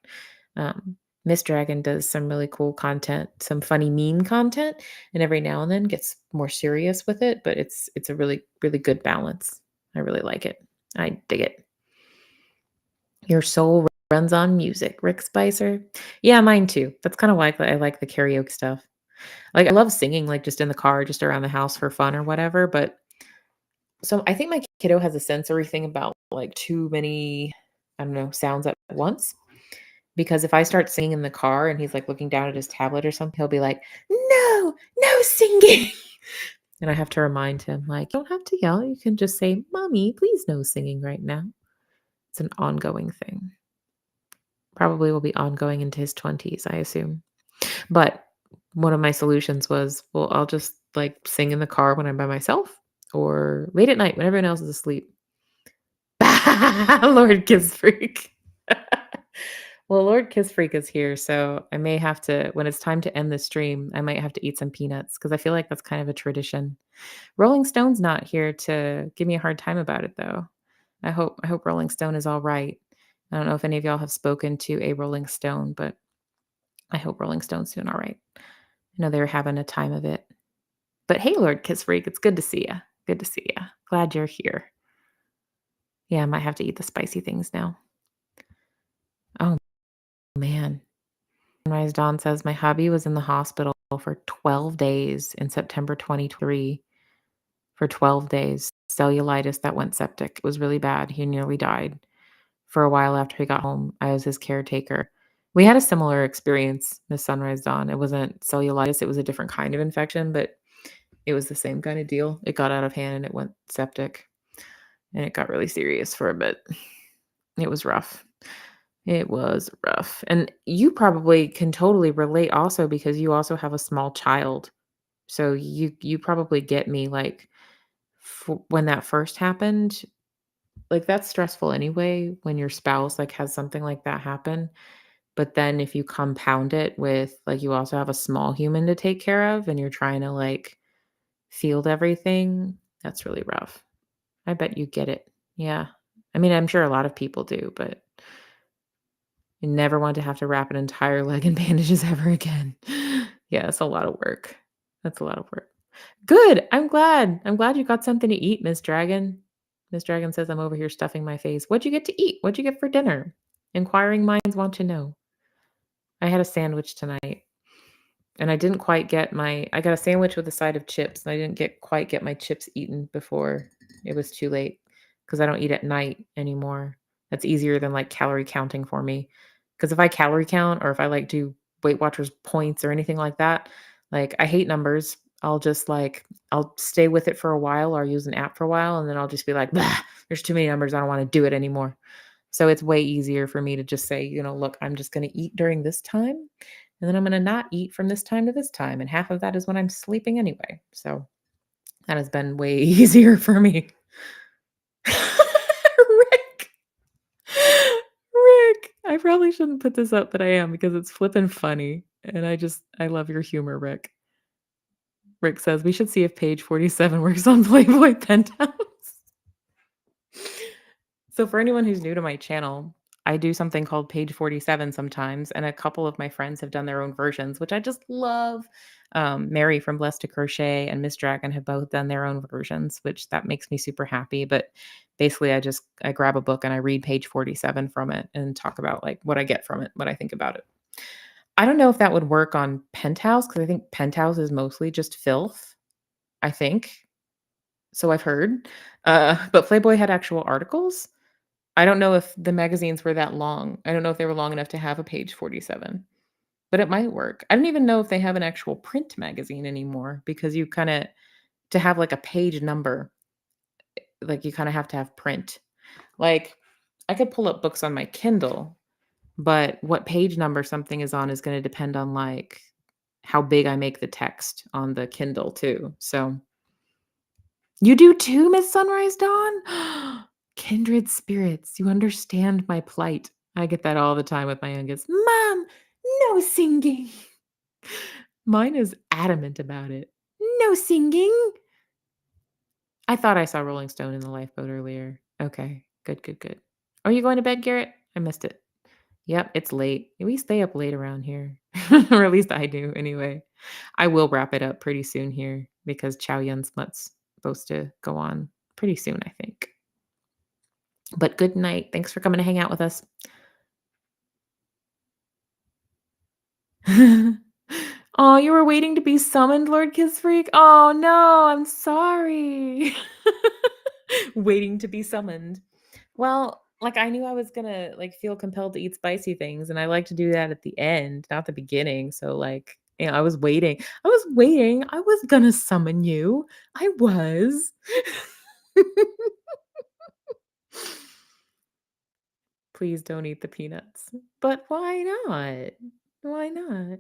Miss Dragon does some really cool content, some funny meme content, and every now and then gets more serious with it. But it's a really really good balance. I really like it. I dig it. Your soul runs on music, Rick Spicer. Yeah, mine too. That's kind of why I like the karaoke stuff. Like, I love singing, like, just in the car, just around the house for fun or whatever, but so I think my kiddo has a sensory thing about, like, too many, I don't know, sounds at once, because if I start singing in the car and he's, like, looking down at his tablet or something, he'll be like, "No, no singing." And I have to remind him, like, "You don't have to yell, you can just say, 'Mommy, please no singing right now.'" It's an ongoing thing. Probably will be ongoing into his 20s, I assume. But one of my solutions was, well, I'll just like sing in the car when I'm by myself or late at night when everyone else is asleep. Lord Kiss Freak. Well, Lord Kiss Freak is here, so I may have to, when it's time to end the stream, I might have to eat some peanuts because I feel like that's kind of a tradition. Rolling Stone's not here to give me a hard time about it, though. I hope Rolling Stone is all right. I don't know if any of y'all have spoken to a Rolling Stone, but I hope Rolling Stone's doing all right. I know they're having a time of it. But hey, Lord Kiss Freak, it's good to see you. Good to see you. Glad you're here. Yeah, I might have to eat the spicy things now. Oh, man. Sunrise Dawn says, my hubby was in the hospital for 12 days in September 2023. For 12 days. Cellulitis that went septic. It was really bad. He nearly died. For a while after he got home, I was his caretaker. We had a similar experience, Miss Sunrise Dawn. It wasn't cellulitis, it was a different kind of infection, but it was the same kind of deal. It got out of hand and it went septic, and it got really serious for a bit. It was rough. It was rough. And you probably can totally relate also because you also have a small child. So you probably get me like when that first happened, like that's stressful anyway when your spouse like has something like that happen. But then if you compound it with like you also have a small human to take care of and you're trying to like field everything, that's really rough. I bet you get it. Yeah. I mean, I'm sure a lot of people do, but you never want to have to wrap an entire leg in bandages ever again. Yeah, it's a lot of work. That's a lot of work. Good. I'm glad. I'm glad you got something to eat, Miss Dragon. Miss Dragon says I'm over here stuffing my face. What'd you get to eat? What'd you get for dinner? Inquiring minds want to know. I had a sandwich tonight. And I got a sandwich with a side of chips, and I didn't quite get my chips eaten before it was too late because I don't eat at night anymore. That's easier than, like, calorie counting for me. Because if I calorie count or if I, like, do Weight Watchers points or anything like that, like, I hate numbers. I'll stay with it for a while or use an app for a while, and then I'll just be like, "Bah, there's too many numbers. I don't wanna do it anymore." So it's way easier for me to just say, "Look, I'm just gonna eat during this time, and then I'm gonna not eat from this time to this time, and half of that is when I'm sleeping anyway." So that has been way easier for me. Rick. Rick. I probably shouldn't put this up, but I am because it's flippin' funny, and I love your humor, Rick. Rick says, "We should see if page 47 works on Playboy Penthouse." So for anyone who's new to my channel, I do something called Page 47 sometimes, and a couple of my friends have done their own versions, which I just love. Mary from Blessed to Crochet and Miss Dragon have both done their own versions, which that makes me super happy. But basically, I grab a book and I read page 47 from it and talk about like what I get from it, what I think about it. I don't know if that would work on Penthouse because I think Penthouse is mostly just filth. I think so. I've heard, but Playboy had actual articles. I don't know if the magazines were that long. I don't know if they were long enough to have a page 47, but it might work. I don't even know if they have an actual print magazine anymore because you kinda to have, like, a page number, like, you kinda have to have print. Like, I could pull up books on my Kindle, but what page number something is on is gonna depend on, like, how big I make the text on the Kindle too, so you do too, Miss Sunrise Dawn? Kindred spirits, you understand my plight. I get that all the time with my youngest. "Mom, no singing." Mine is adamant about it. "No singing." I thought I saw Rolling Stone in the lifeboat earlier. Okay, good, good, good. Are you going to bed, Garrett? I missed it. Yep, it's late. We stay up late around here, or at least I do anyway. I will wrap it up pretty soon here because Chow Yun Smut's supposed to go on pretty soon, I think. But good night. Thanks for coming to hang out with us. Oh, you were waiting to be summoned, Lord Kiss Freak? Oh, no, I'm sorry. Waiting to be summoned. Well, like, I knew I was gonna, like, feel compelled to eat spicy things, and I like to do that at the end, not the beginning, so, like, I was waiting. I was waiting. I was gonna summon you. I was. Please don't eat the peanuts. But why not? Why not?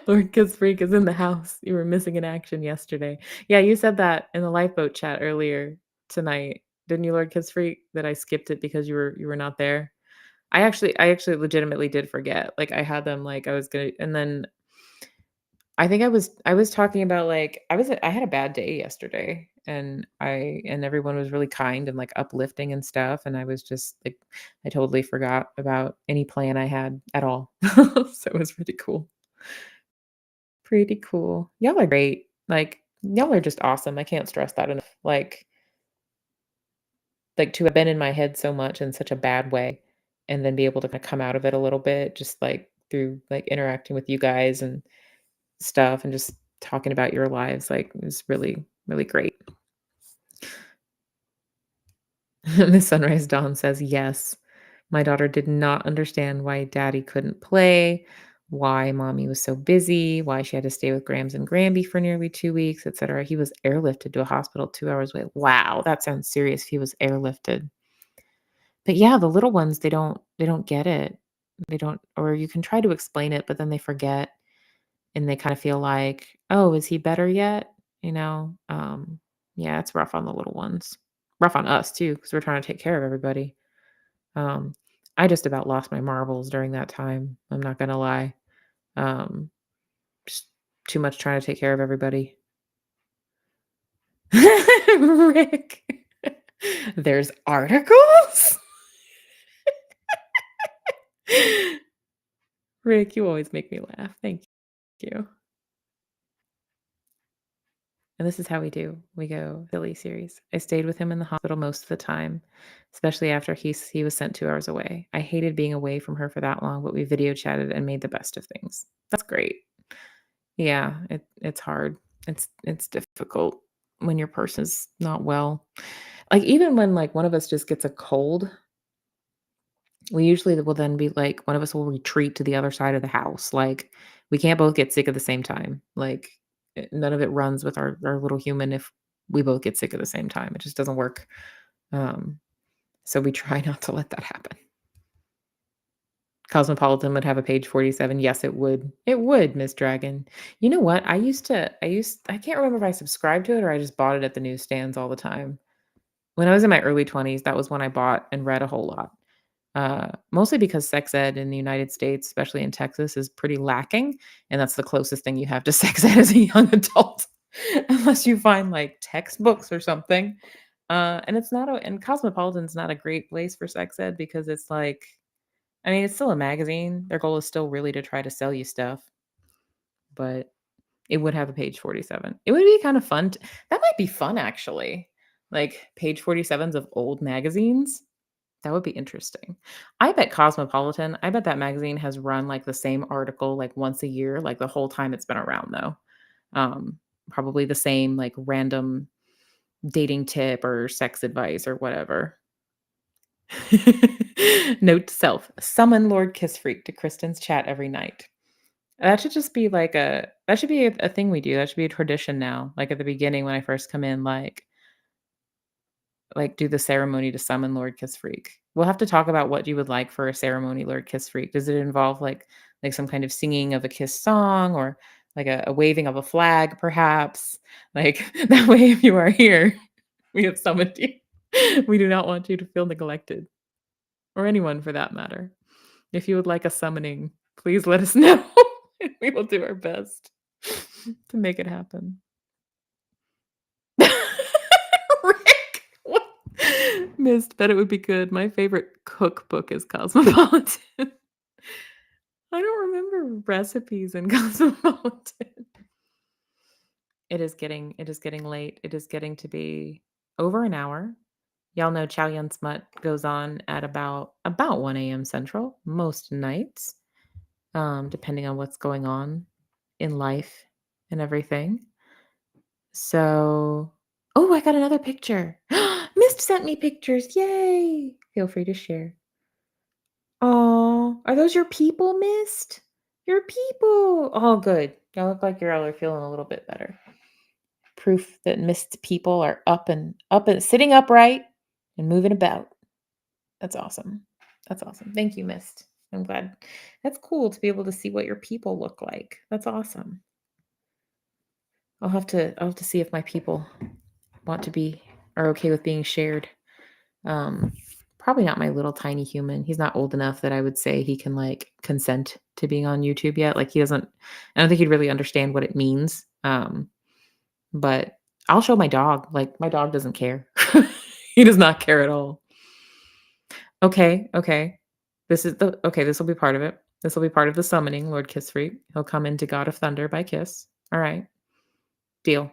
Lord Kiss Freak is in the house. You were missing in action yesterday. Yeah, you said that in the lifeboat chat earlier tonight, didn't you, Lord Kiss Freak? That I skipped it because you were not there. I actually legitimately did forget. Like I had them like I was gonna, and then I was talking about like I had a bad day yesterday, and everyone was really kind and like uplifting and stuff, and I was just like I totally forgot about any plan I had at all. So it was pretty cool. Pretty cool. Y'all are great. Like, y'all are just awesome. I can't stress that enough. Like to have been in my head so much in such a bad way and then be able to kinda come out of it a little bit just, like, through, like, interacting with you guys and stuff and just talking about your lives, like, it was really, really great. Miss Sunrise Dawn says, "Yes, my daughter did not understand why daddy couldn't play, why mommy was so busy, why she had to stay with Grams and Granby for nearly 2 weeks, etcetera. He was airlifted to a hospital 2 hours away." Wow, that sounds serious if he was airlifted. But yeah, the little ones, they don't get it. They don't, or you can try to explain it, but then they forget and they kinda feel like, "Oh, is he better yet?" You know? Yeah, it's rough on the little ones. Rough on us too, because 'cause we're trying to take care of everybody. Um, I just about lost my marbles during that time, I'm not gonna lie. Um, just too much trying to take care of everybody. Rick, there's articles? Rick, you always make me laugh. Thank you. And this is how we do. We go Philly series. I stayed with him in the hospital most of the time, especially after he was sent 2 hours away. I hated being away from her for that long, but we video chatted and made the best of things. That's great. Yeah, it's hard. It's difficult when your person's not well. Like, even when, like, one of us just gets a cold, we usually will then be like one of us will retreat to the other side of the house, like, we can't both get sick at the same time, like, none of it runs with our little human if we both get sick at the same time, it just doesn't work, um, so we try not to let that happen. Cosmopolitan would have a page 47. Yes, it would. It would, Miss Dragon. You know what? I can't remember if I subscribed to it or I just bought it at the newsstands all the time. When I was in my early 20s, that was when I bought and read a whole lot. Mostly because sex ed in the United States, especially in Texas, is pretty lacking, and that's the closest thing you have to sex ed as a young adult, unless you find, like, textbooks or something. And it's not a and Cosmopolitan's not a great place for sex ed because it's like I mean, it's still a magazine. Their goal is still really to try to sell you stuff, but it would have a page 47. It would be kind of fun that might be fun, actually. Like, page 47s of old magazines. That would be interesting. I bet Cosmopolitan I bet that magazine has run, like, the same article, like, once a year, like, the whole time it's been around, though. Um, Probably the same, like, random dating tip or sex advice or whatever. Note to self, summon Lord Kiss Freak to Kristen's chat every night. That should just be like that should be a thing we do. That should be a tradition now. Like, at the beginning when I first come in, do the ceremony to summon Lord Kiss Freak. We'll have to talk about what you would like for a ceremony, Lord Kiss Freak. Does it involve like some kind of singing of a Kiss song or like a waving of a flag, perhaps? Like that way, if you are here, we have summoned you. We do not want you to feel neglected, or anyone for that matter. If you would like a summoning, please let us know. We will do our best to make it happen. Rick, what? Missed, bet it would be good. My favorite cookbook is Cosmopolitan. I don't remember recipes in Cosmopolitan. It is getting late. It is getting to be over an hour. Y'all know Chow Yun Smut goes on at about 1 a.m. Central most nights, depending on what's going on in life and everything. So, oh, I got another picture. Mist sent me pictures. Yay! Feel free to share. Oh, are those your people, Mist? Your people. Oh, good. Y'all look like y'all are feeling a little bit better. Proof that Mist people are up and sitting upright and moving about. That's awesome. That's awesome. Thank you, Mist. I'm glad. That's cool to be able to see what your people look like. That's awesome. I'll have to see if my people want to be are okay with being shared. Um, Probably not my little tiny human. He's not old enough that I would say he can like consent to being on YouTube yet. Like he doesn't I don't think he'd really understand what it means. But I'll show my dog. Like my dog doesn't care. He does not care at all. Okay, okay. This will be part of it. This will be part of the summoning, Lord Kiss Freak. He'll come into God of Thunder by Kiss. All right. Deal.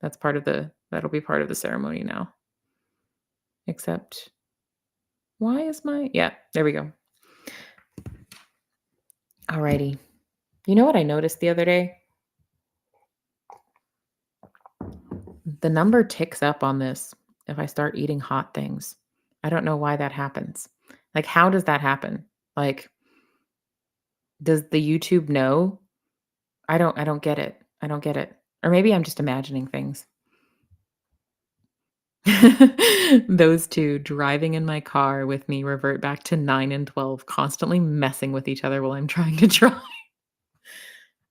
That'll be part of the ceremony now. Except why is my yeah, there we go. Alrighty. You know what I noticed the other day? The number ticks up on this if I start eating hot things. I don't know why that happens. Like, how does that happen? Like, does the YouTube know? I don't get it. I don't get it. Or maybe I'm just imagining things. Those two driving in my car with me revert back to 9 and 12, constantly messing with each other while I'm trying to drive.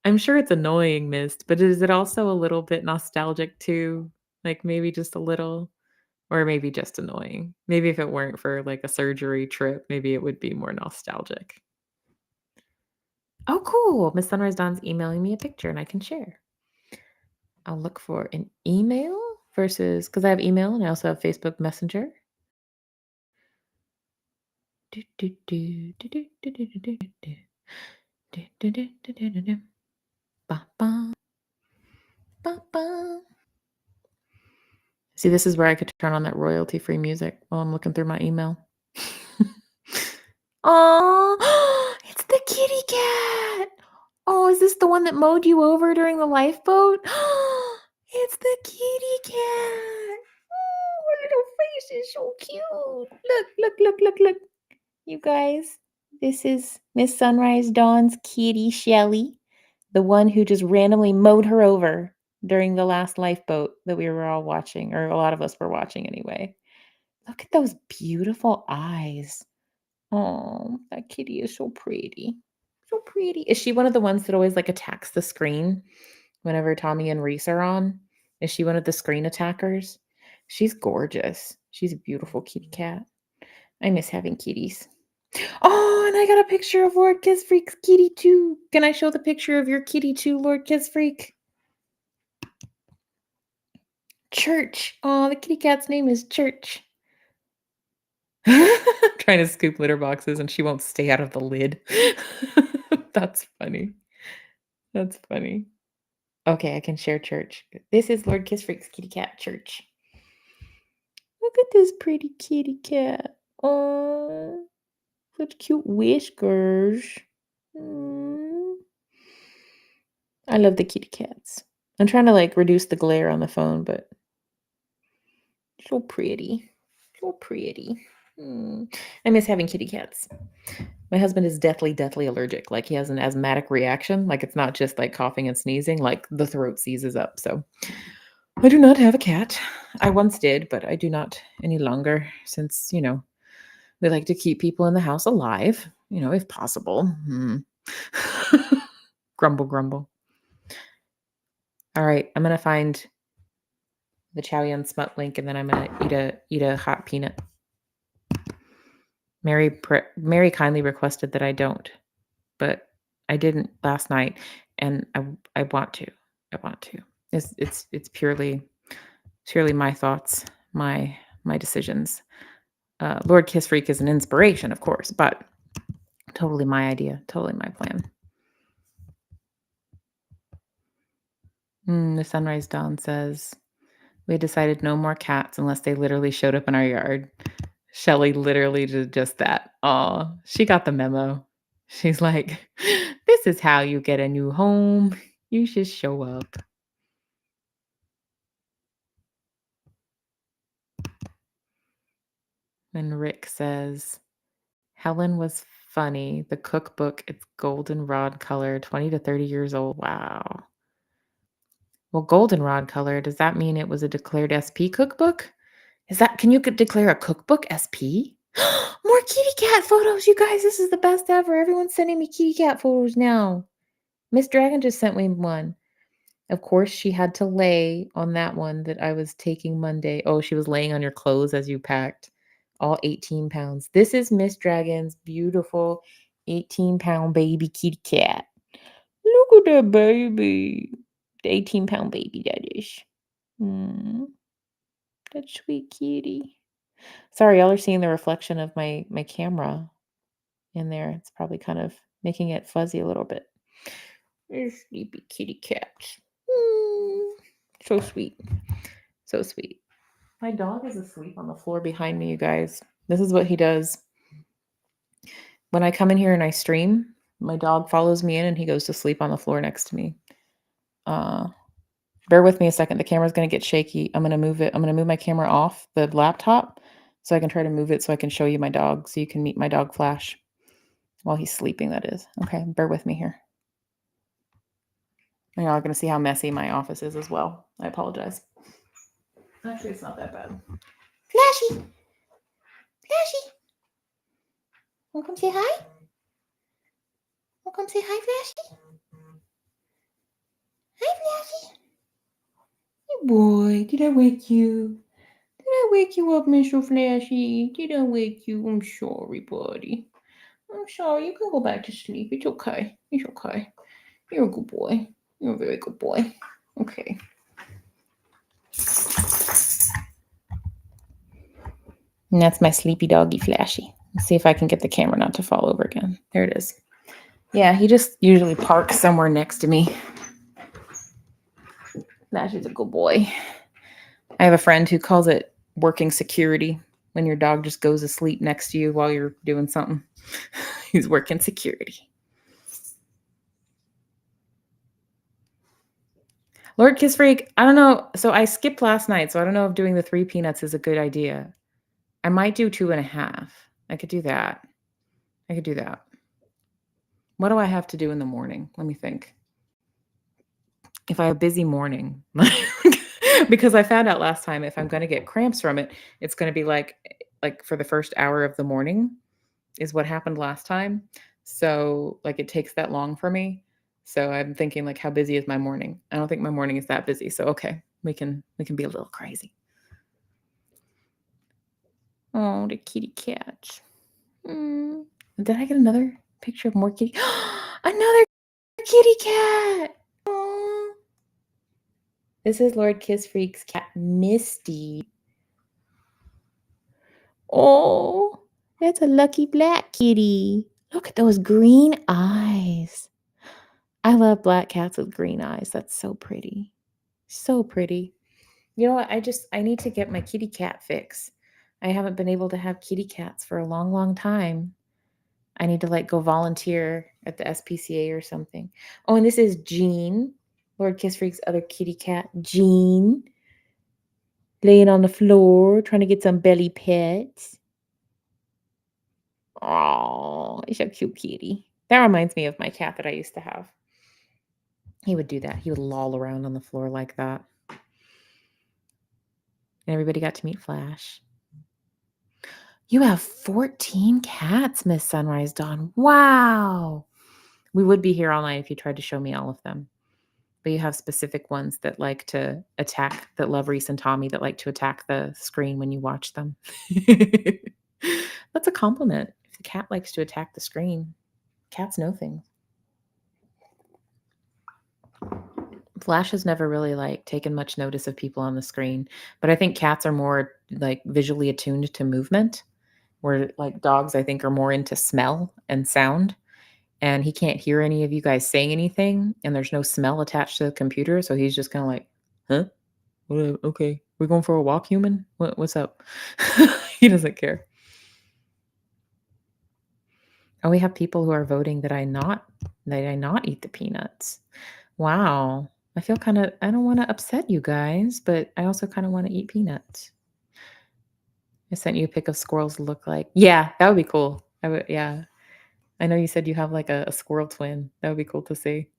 I'm sure it's annoying, Mist, but is it also a little bit nostalgic too? Like, maybe just a little? Or maybe just annoying. Maybe if it weren't for, like, a surgery trip, maybe it would be more nostalgic. Oh, cool. Miss Sunrise Dawn's emailing me a picture, and I can share. I'll look for an email versus because I have email and I also have Facebook Messenger. Do, do, do, do, do, do, do, do, do, do. Do, do, do, do, do, do, do. Ba, ba, ba, ba. See, this is where I could turn on that royalty-free music while I'm looking through my email. Oh, it's the kitty cat. Oh, is this the one that mowed you over during the lifeboat? It's the kitty cat. Oh, her little face is so cute. Look, look, look, look, look. You guys, this is Miss Sunrise Dawn's kitty, Shelly, the one who just randomly mowed her over during the last lifeboat that we were all watching, or a lot of us were watching anyway. Look at those beautiful eyes. Oh, that kitty is so pretty. So pretty. Is she one of the ones that always like attacks the screen whenever Tommy and Reese are on? Is she one of the screen attackers? She's gorgeous. She's a beautiful kitty cat. I miss having kitties. Oh, and I got a picture of Lord Kissfreak's kitty too. Can I show the picture of your kitty too, Lord Kissfreak? Church. Oh, the kitty cat's name is Church. Trying to scoop litter boxes and she won't stay out of the lid. That's funny. That's funny. Okay, I can share Church. This is Lord Kissfreak's kitty cat, Church. Look at this pretty kitty cat. Oh, such cute whiskers. Mm. I love the kitty cats. I'm trying to like reduce the glare on the phone, but so pretty. So pretty. I miss having kitty cats. My husband is deathly allergic. Like he has an asthmatic reaction. Like it's not just like coughing and sneezing, like the throat seizes up. So I do not have a cat. I once did, but I do not any longer since, we like to keep people in the house alive, if possible. Grumble, grumble. All right, I'm gonna find the Chow Yun Smut link, and then I'm gonna eat a hot peanut. Mary kindly requested that I don't, but I didn't last night, and I want to. I want to. It's purely my thoughts, my decisions. Lord Kiss Freak is an inspiration, of course, but totally my idea, totally my plan. The Sunrise Dawn says, we decided no more cats unless they literally showed up in our yard. Shelly literally did just that. Aw, she got the memo. She's like, this is how you get a new home. You just show up. And Rick says, Helen was funny. The cookbook, it's goldenrod color, 20 to 30 years old. Wow. Well, goldenrod color, does that mean it was a declared SP cookbook? Can you declare a cookbook SP? More kitty cat photos, you guys. This is the best ever. Everyone's sending me kitty cat photos now. Miss Dragon just sent me one. Of course, she had to lay on that one that I was taking Monday. Oh, she was laying on your clothes as you packed. All 18 pounds. This is Miss Dragon's beautiful 18-pound baby kitty cat. Look at that baby. The 18-pound baby, that is. That sweet kitty. Sorry, y'all are seeing the reflection of my camera in there. It's probably kind of making it fuzzy a little bit. There's sleepy kitty cats. So sweet. So sweet. My dog is asleep on the floor behind me, you guys. This is what he does. When I come in here and I stream, my dog follows me in and he goes to sleep on the floor next to me. Bear with me a second. The camera's going to get shaky. I'm going to move it. I'm going to move my camera off the laptop so I can try to move it so I can show you my dog so you can meet my dog Flash while he's sleeping, that is. Okay, bear with me here. You're all going to see how messy my office is as well. I apologize. Actually, it's not that bad. Flashy! Flashy! Wanna come say hi? Wanna come say hi, Flashy? Hi, Flashy! Hey, boy, did I wake you? Did I wake you up, Mr. Flashy? Did I wake you? I'm sorry, buddy. I'm sorry. You can go back to sleep. It's okay. It's okay. You're a good boy. You're a very good boy. Okay. And that's my sleepy doggy Flashy. Let's see if I can get the camera not to fall over again. There it is. Yeah, he just usually parks somewhere next to me. Flashy's a good boy. I have a friend who calls it working security when your dog just goes to sleep next to you while you're doing something. He's working security. Lord Kiss Freak, I don't know. So I skipped last night, so I don't know if doing the 3 peanuts is a good idea. I might do 2.5. I could do that. What do I have to do in the morning? Let me think. If I have a busy morning, because I found out last time if I'm going to get cramps from it, it's going to be like for the first hour of the morning is what happened last time. So like it takes that long for me. So I'm thinking like how busy is my morning? I don't think my morning is that busy. So okay, we can be a little crazy. Oh, the kitty cats. Did I get another picture of more kitty? Another kitty cat! Aw. This is Lord Kiss Freak's cat, Misty. Oh, that's a lucky black kitty. Look at those green eyes. I love black cats with green eyes. That's so pretty. So pretty. You know what? I need to get my kitty cat fix. I haven't been able to have kitty cats for a long, long time. I need to like go volunteer at the SPCA or something. Oh, and this is Jean, Lord Kiss Freak's other kitty cat, Jean, laying on the floor trying to get some belly pets. Oh, he's a cute kitty. That reminds me of my cat that I used to have. He would do that. He would loll around on the floor like that. And everybody got to meet Flash. You have 14 cats, Miss Sunrise Dawn. Wow. We would be here all night if you tried to show me all of them. But you have specific ones that like to attack, that love Reese and Tommy, that like to attack the screen when you watch them. That's a compliment. If the cat likes to attack the screen, cats know things. Flash has never really like taken much notice of people on the screen, but I think cats are more like visually attuned to movement, where like dogs I think are more into smell and sound. And he can't hear any of you guys saying anything, and there's no smell attached to the computer, so he's just kind of like, "Huh? Okay, we're going for a walk, human? What's up?" He doesn't care. Oh, we have people who are voting that I not eat the peanuts. Wow. I feel I don't want to upset you guys, but I also kind of want to eat peanuts. I sent you a pic of squirrels look like. Yeah, that would be cool. Yeah. I know you said you have like a squirrel twin. That would be cool to see.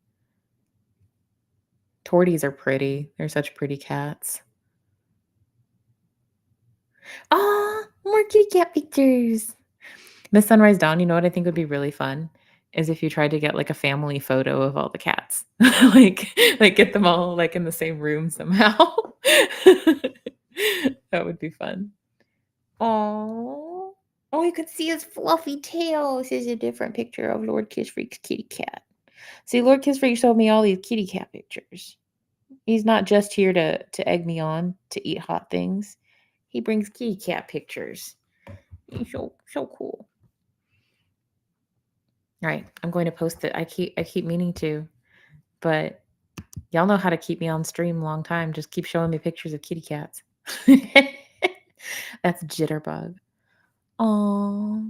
Torties are pretty. They're such pretty cats. Ah, more kitty cat pictures. Miss Sunrise Dawn, you know what I think would be really fun? Is if you tried to get like a family photo of all the cats. like get them all like in the same room somehow. That would be fun. Oh. Oh, you can see his fluffy tail. This is a different picture of Lord Kiss Freak's kitty cat. See, Lord Kiss Freak showed me all these kitty cat pictures. He's not just here to egg me on to eat hot things. He brings kitty cat pictures. He's so cool. All right, I'm going to post it. I keep meaning to, but y'all know how to keep me on stream a long time. Just keep showing me pictures of kitty cats. That's Jitterbug. Oh,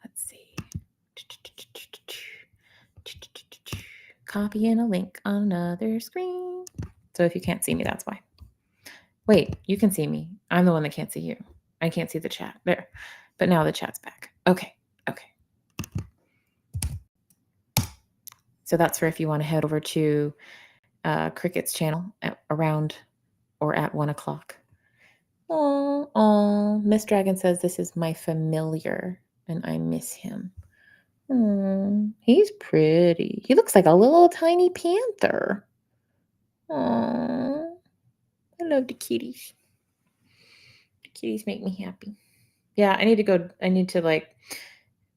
let's see. Copying a link on another screen. So if you can't see me, that's why. Wait, you can see me. I'm the one that can't see you. I can't see the chat. There. But now the chat's back. Okay. So that's for if you want to head over to Cricket's channel around or at 1 o'clock. Oh, Miss Dragon says this is my familiar and I miss him. He's pretty. He looks like a little tiny panther. Oh, I love the kitties. The kitties make me happy. Yeah, I need to like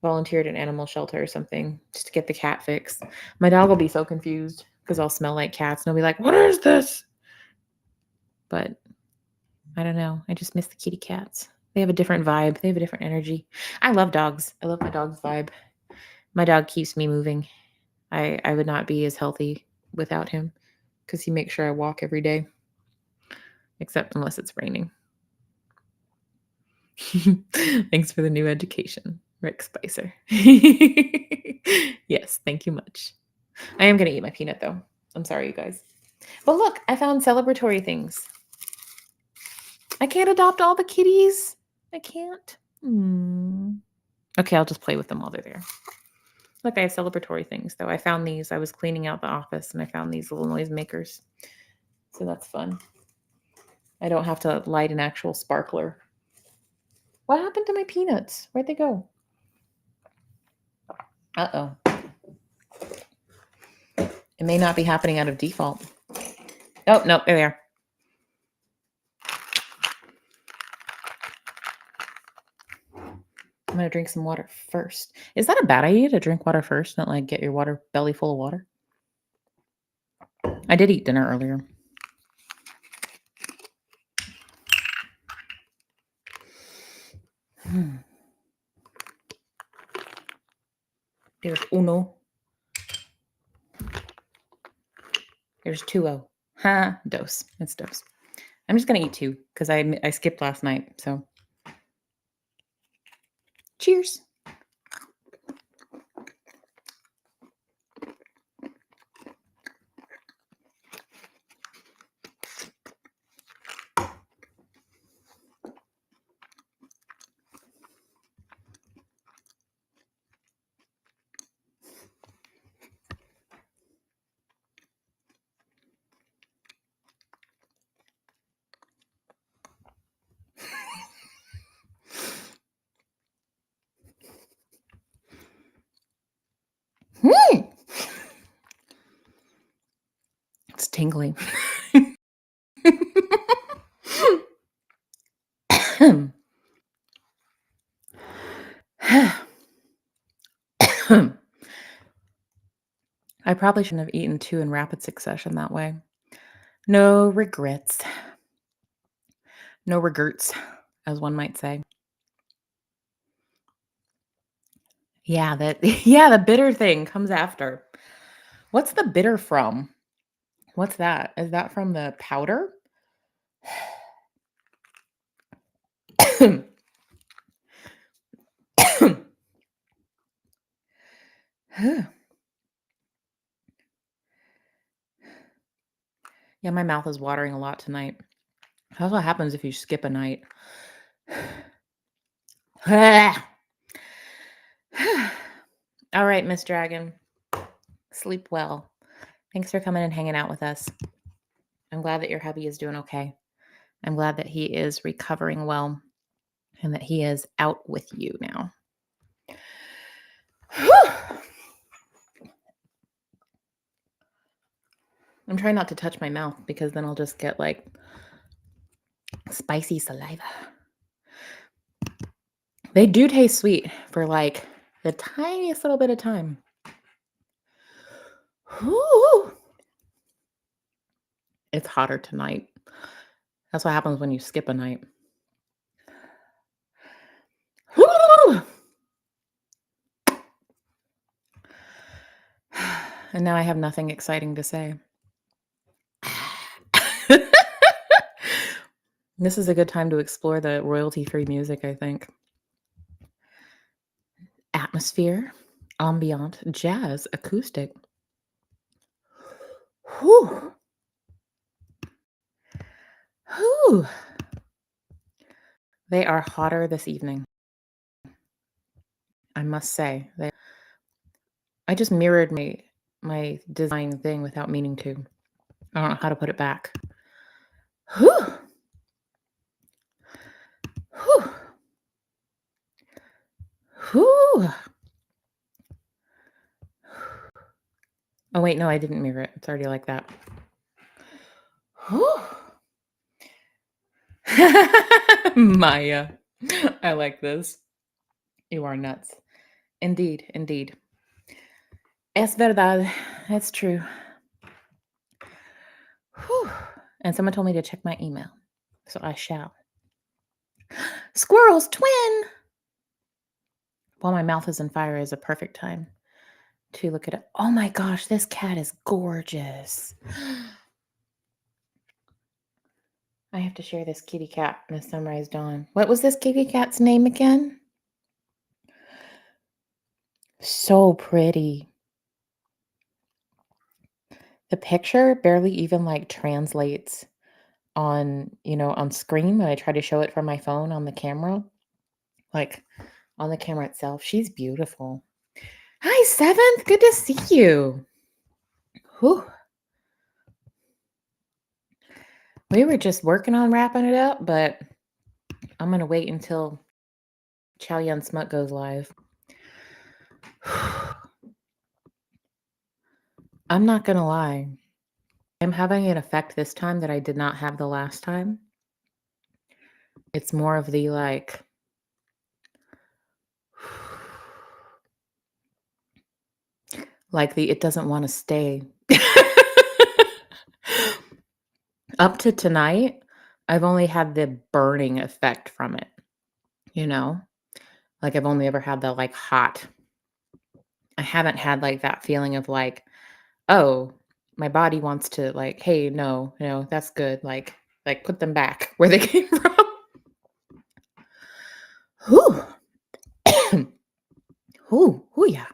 volunteer at an animal shelter or something just to get the cat fixed. My dog will be so confused because I'll smell like cats and he'll be like, "What is this?" But I don't know. I just miss the kitty cats. They have a different vibe. They have a different energy. I love dogs. I love my dog's vibe. My dog keeps me moving. I would not be as healthy without him because he makes sure I walk every day, except unless it's raining. Thanks for the new education, Rick Spicer. Yes, thank you much. I am going to eat my peanut, though. I'm sorry, you guys. But look, I found celebratory things. I can't adopt all the kitties. I can't. Okay, I'll just play with them while they're there. Look, I have celebratory things, though. I found these. I was cleaning out the office, and I found these little noise makers. So that's fun. I don't have to light an actual sparkler. What happened to my peanuts? Where'd they go? Uh-oh. It may not be happening out of default. Oh, no, there they are. gonna drink some water first. Is that a bad idea to drink water first, not like get your water belly full of water? I did eat dinner earlier. Hmm. There's uno. There's 2-0. Ha, dos. It's dos. I'm just gonna eat 2 because I skipped last night. So cheers. Hmm. It's tingling. I probably shouldn't have eaten 2 in rapid succession that way. No regrets. No regrets, as one might say. Yeah, that yeah, the bitter thing comes after. What's the bitter from? What's that? Is that from the powder? Yeah, my mouth is watering a lot tonight. That's what happens if you skip a night. All right, Miss Dragon. Sleep well. Thanks for coming and hanging out with us. I'm glad that your hubby is doing okay. I'm glad that he is recovering well and that he is out with you now. I'm trying not to touch my mouth because then I'll just get like spicy saliva. They do taste sweet for like the tiniest little bit of time. Whew. It's hotter tonight. That's what happens when you skip a night. Whew. And now I have nothing exciting to say. This is a good time to explore the royalty-free music, I think. Atmosphere, ambient, jazz, acoustic. Whew. Whew. They are hotter this evening. I must say. I just mirrored my design thing without meaning to. I don't know how to put it back. Whew. Whew. Whew. Oh, wait, no, I didn't mirror it. It's already like that. Whew. Maya. I like this. You are nuts. Indeed, indeed. Es verdad. That's true. Whew. And someone told me to check my email, so I shall. Squirrels, twin! While my mouth is on fire is a perfect time to look at it. Oh my gosh, this cat is gorgeous. I have to share this kitty cat in the sunrise dawn. What was this kitty cat's name again? So pretty. The picture barely even like translates on, on screen when I try to show it from my phone on the camera. Like on the camera itself. She's beautiful. Hi, Seventh. Good to see you. Whew. We were just working on wrapping it up, but I'm going to wait until Chow Yun Smut goes live. I'm not going to lie. I'm having an effect this time that I did not have the last time. It's more of the like, Like the it doesn't wanna stay. Up to tonight, I've only had the burning effect from it, you know? Like, I've only ever had the, like, hot. I haven't had, like, that feeling of, like, "Oh, my body wants to, like, hey, no, no, that's good." Like, put them back where they came from. Whew. Ooh, yeah.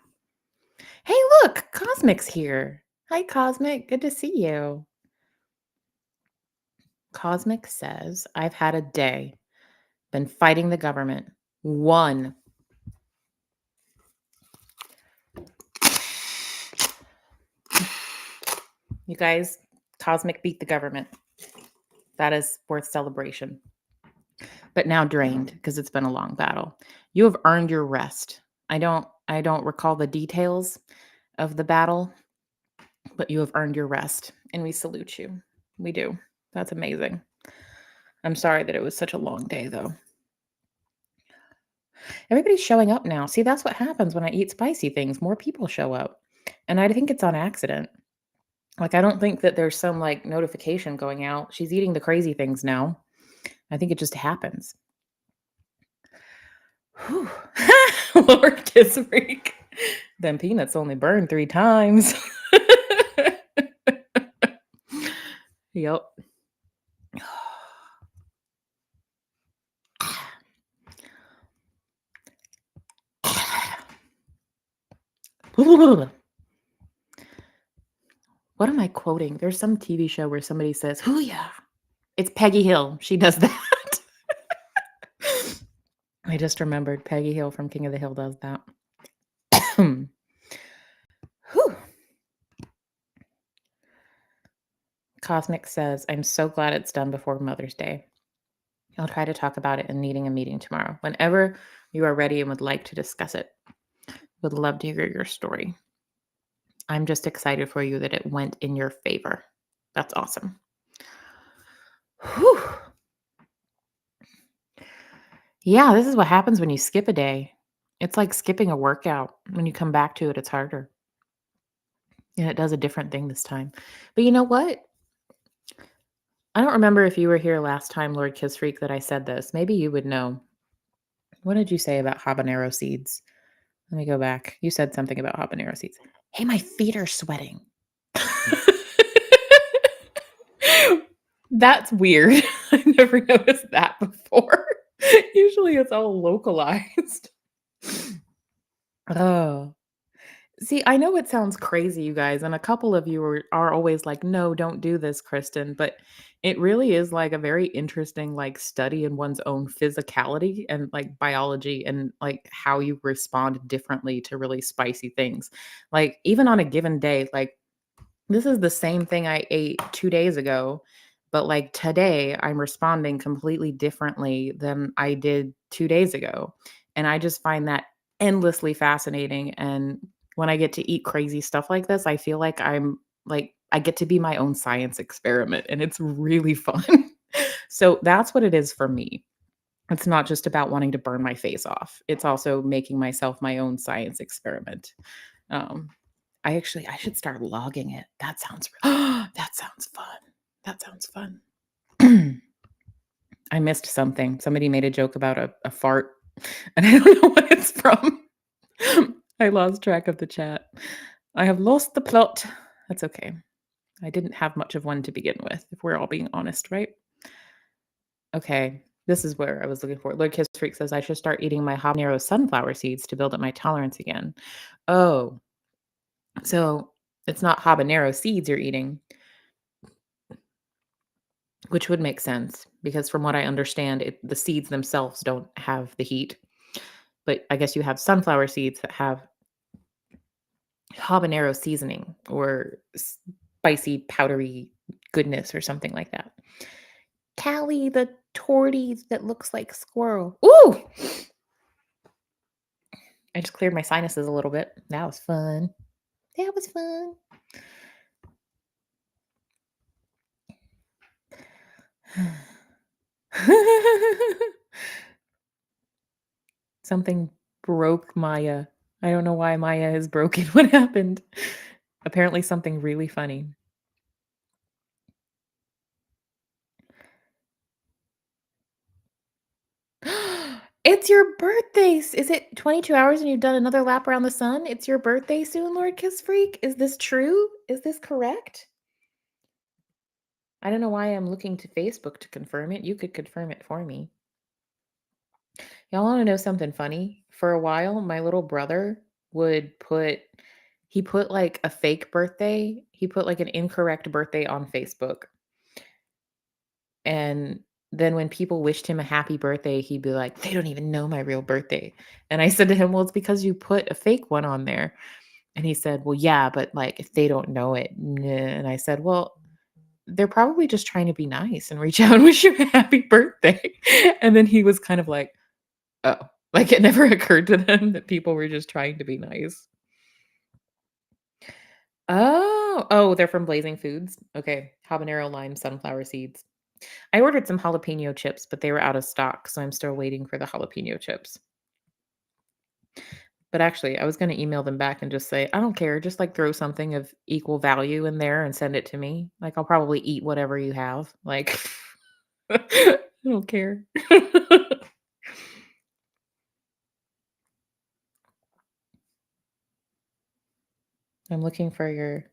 Hey, look, Cosmic's here. Hi, Cosmic. Good to see you. Cosmic says, I've had a day, been fighting the government. One. You guys, Cosmic beat the government. That is worth celebration. But now drained because it's been a long battle. You have earned your rest. I don't recall the details of the battle, but you have earned your rest and we salute you. We do. That's amazing. I'm sorry that it was such a long day though. Everybody's showing up now. See, that's what happens when I eat spicy things. More people show up. And I think it's on accident. Like, I don't think that there's some like notification going out. She's eating the crazy things now. I think it just happens. Whew. Lord kiss freak. Them peanuts only burn 3 times. Yep. What am I quoting? There's some TV show where somebody says, "Hoo yeah." It's Peggy Hill. She does that. I just remembered Peggy Hill from King of the Hill does that. Whew. Cosmic says, I'm so glad it's done before Mother's Day. I'll try to talk about it in needing a meeting tomorrow. Whenever you are ready and would like to discuss it, would love to hear your story. I'm just excited for you that it went in your favor. That's awesome. Whew. Yeah, this is what happens when you skip a day. It's like skipping a workout. When you come back to it, it's harder. And it does a different thing this time. But you know what? I don't remember if you were here last time, Lord Kiss Freak, that I said this. Maybe you would know. What did you say about habanero seeds? Let me go back. You said something about habanero seeds. Hey, my feet are sweating. That's weird. I never noticed that before. Usually it's all localized. Oh. See, I know it sounds crazy, you guys, and a couple of you are always like, "No, don't do this, Kristen," but it really is, like, a very interesting, like, study in one's own physicality and, like, biology and, like, how you respond differently to really spicy things. Like, even on a given day, like, this is the same thing I ate 2 days ago, but, like, today, I'm responding completely differently than I did 2 days ago, and I just find that endlessly fascinating, and when I get to eat crazy stuff like this, I feel like I get to be my own science experiment, and it's really fun. So, that's what it is for me. It's not just about wanting to burn my face off, it's also making myself my own science experiment. Um, I should start logging it. That sounds that sounds fun. That sounds fun. I missed something. Somebody made a joke about a fart, and I don't know what it's from. I lost track of the chat. I have lost the plot. That's okay. I didn't have much of one to begin with, if we're all being honest, right? Okay. This is where I was looking for. Lord Kiss Freak says I should start eating my habanero sunflower seeds to build up my tolerance again. Oh, so it's not habanero seeds you're eating, which would make sense because from what I understand, the seeds themselves don't have the heat. But I guess you have sunflower seeds that have habanero seasoning or spicy, powdery goodness or something like that. Callie, the tortie that looks like squirrel. Ooh! I just cleared my sinuses a little bit. That was fun. That was fun. Something broke my I don't know why Maya is broken. What happened? Apparently something really funny. It's your birthday! Is it 22 hours and you've done another lap around the sun? It's your birthday soon, Lord Kiss Freak? Is this true? Is this correct? I don't know why I'm looking to Facebook to confirm it. You could confirm it for me. Y'all wanna know something funny? For a while, my little brother would put he put, like, a fake birthday. He put, like, an incorrect birthday on Facebook, and then when people wished him a happy birthday, he'd be like, "They don't even know my real birthday." And I said to him, "Well, it's because you put a fake one on there." And he said, "Well, yeah, but, like, if they don't know it, nah." And I said, "Well, they're probably just trying to be nice and reach out and wish you a happy birthday." And then he was kind of like, "Oh." Like, it never occurred to them that people were just trying to be nice. Oh, they're from Blazing Foods? Okay, habanero lime sunflower seeds. I ordered some jalapeno chips, but they were out of stock, so I'm still waiting for the jalapeno chips. But actually, I was gonna email them back and just say, "I don't care, just, like, throw something of equal value in there and send it to me. Like, I'll probably eat whatever you have." Like, I don't care. I'm looking for your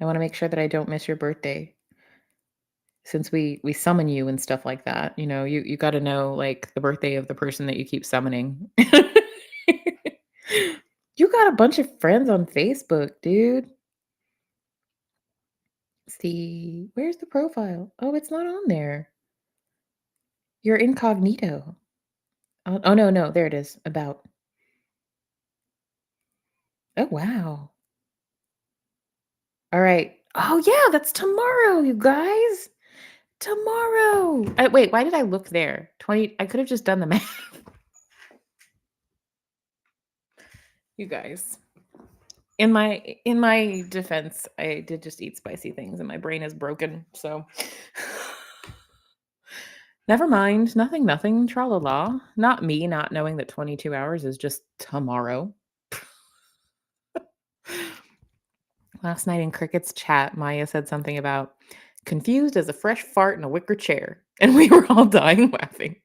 I wanna make sure that I don't miss your birthday. Since we summon you and stuff like that, you gotta know, like, the birthday of the person that you keep summoning. You got a bunch of friends on Facebook, dude. See, where's the profile? Oh, it's not on there. You're incognito. Oh, no, no, there it is, about. Oh, wow. Alright. Oh, yeah, that's tomorrow, you guys. Tomorrow. Wait, why did I look there? 20 I could have just done the math. You guys. In my defense, I did just eat spicy things and my brain is broken, so never mind, nothing, nothing, tra la la. Not me not knowing that 22 hours is just tomorrow. Last night in Cricket's chat, Maya said something about confused as a fresh fart in a wicker chair, and we were all dying laughing.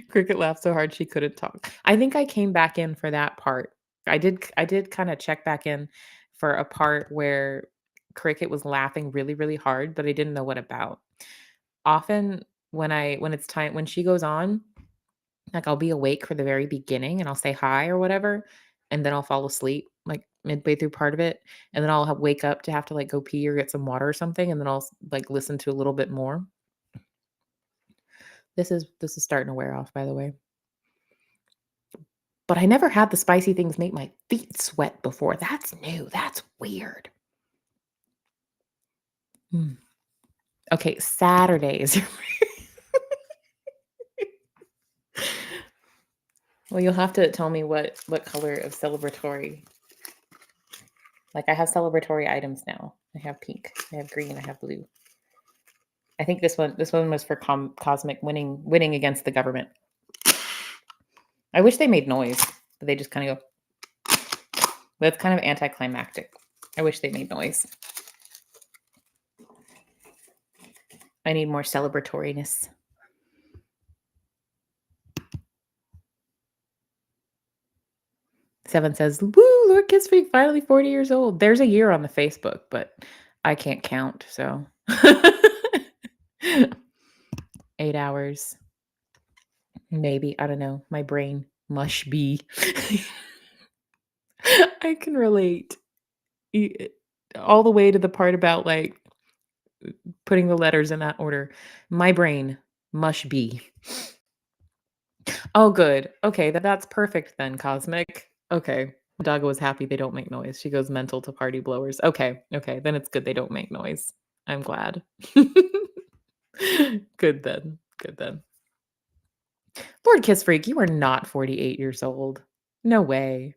Cricket laughed so hard she couldn't talk. I think I came back in for that part. I did kind of check back in for a part where Cricket was laughing really, really hard, but I didn't know what about. Often when it's time when she goes on, like, I'll be awake for the very beginning, and I'll say hi or whatever, and then I'll fall asleep, like, midway through part of it, and then I'll wake up to have to, like, go pee or get some water or something, and then I'll like, listen to a little bit more. This is starting to wear off, by the way. But I never had the spicy things make my feet sweat before. That's new, that's weird. Mm. Okay, Saturdays. Well, you'll have to tell me what color of celebratory. Like, I have celebratory items now. I have pink, I have green, I have blue. I think this one was for cosmic winning against the government. I wish they made noise, but they just kinda go, but it's kind of anticlimactic. I wish they made noise. I need more celebratoriness. Seven says, "Woo, Lord Kiss Freak finally 40 years old." There's a year on the Facebook, but I can't count, so 8 hours, maybe, I don't know. My brain mush be. I can relate. E all the way to the part about, like, putting the letters in that order. My brain mush be. Oh, good. Okay, that's perfect then, Cosmic. Okay. Doggo was happy they don't make noise. She goes mental to party blowers. Okay, okay, then it's good they don't make noise. I'm glad. Good then. Good then. Lord Kiss Freak, you are not 48 years old. No way.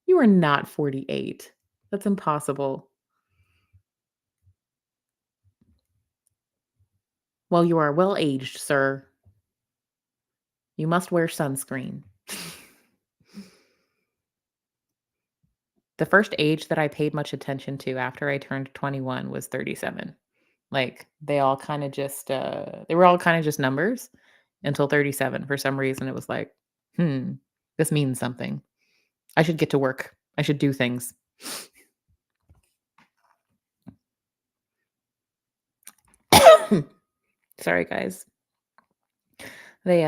You are not 48. That's impossible. Well, you are well aged, sir. You must wear sunscreen. The first age that I paid much attention to after I turned 21 was 37. Like, they all kinda just, they were all kinda just numbers until 37. For some reason, it was like, "Hmm, this means something. I should get to work. I should do things." Sorry, guys. They,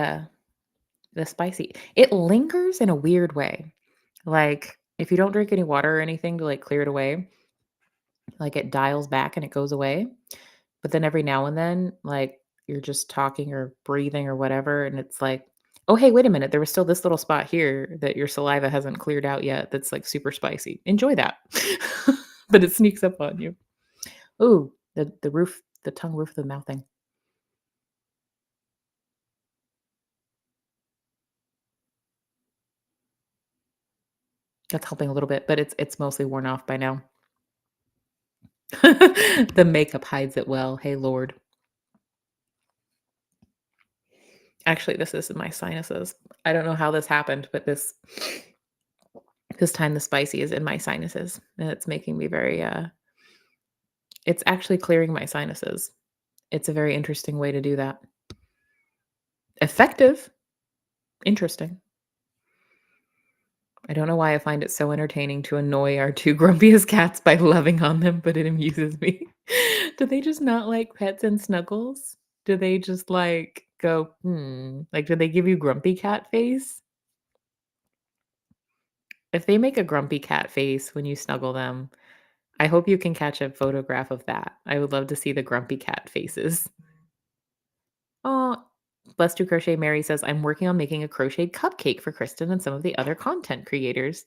the spicy it lingers in a weird way. Like, if you don't drink any water or anything to, like, clear it away, like, it dials back and it goes away. But then every now and then, like, you're just talking or breathing or whatever, and it's like, "Oh, hey, wait a minute, there was still this little spot here that your saliva hasn't cleared out yet that's, like, super spicy. Enjoy that." But it sneaks up on you. Ooh, the tongue roof of the mouth thing. That's helping a little bit, but it's mostly worn off by now. The makeup hides it well, hey lord. Actually, this is my sinuses. I don't know how this happened, but this time the spicy is in my sinuses, and it's making me very, it's actually clearing my sinuses. It's a very interesting way to do that. Effective, interesting. I don't know why I find it so entertaining to annoy our 2 grumpiest cats by loving on them, but it amuses me. Do they just not like pets and snuggles? Do they just, like, go, "Hmm," like, do they give you grumpy cat face? If they make a grumpy cat face when you snuggle them, I hope you can catch a photograph of that. I would love to see the grumpy cat faces. Oh, Bless to Crochet Mary says, I'm working on making a crocheted cupcake for Kristen and some of the other content creators.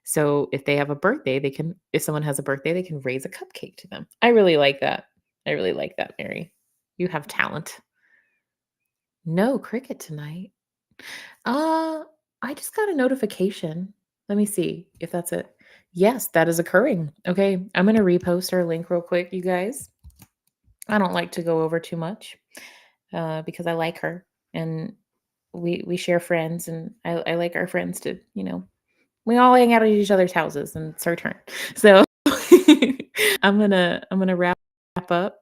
So if they have a birthday, if someone has a birthday, they can raise a cupcake to them. I really like that. I really like that, Mary. You have talent. No cricket tonight. Uh, I just got a notification. Let me see if that's it. Yes, that is occurring. Okay, I'm going to repost our link real quick, you guys. I don't like to go over too much because I like her and we share friends, and I like our friends to, we all hang out at each other's houses, and it's our turn. So I'm gonna wrap up.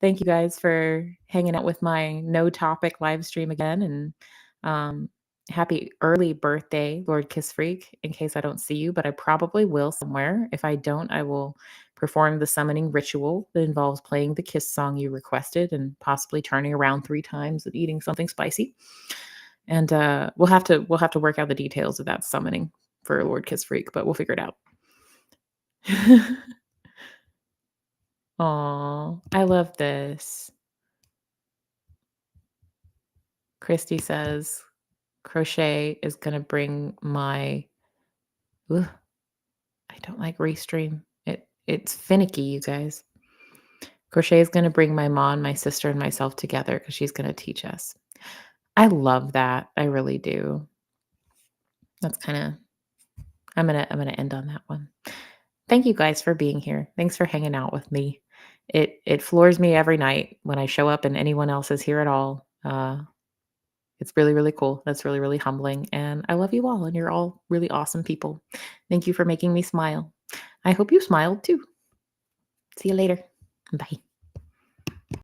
Thank you guys for hanging out with my no topic live stream again, and happy early birthday, Lord Kiss Freak. In case I don't see you, but I probably will somewhere. If I don't, I will perform the summoning ritual that involves playing the kiss song you requested and possibly turning around 3 times and eating something spicy. And we'll have to work out the details of that summoning for Lord Kiss Freak, but we'll figure it out. Aw, I love this. Christy says, "Crochet is gonna bring my" ugh, I don't like Restream. It's finicky, you guys. "Crochet is gonna bring my mom, my sister, and myself together because she's gonna teach us." I love that. I really do. That's kinda I'm gonna end on that one. Thank you guys for being here. Thanks for hanging out with me. It floors me every night when I show up and anyone else is here at all. It's really, really cool. That's really, really humbling. And I love you all, and you're all really awesome people. Thank you for making me smile. I hope you smiled too. See you later. Bye.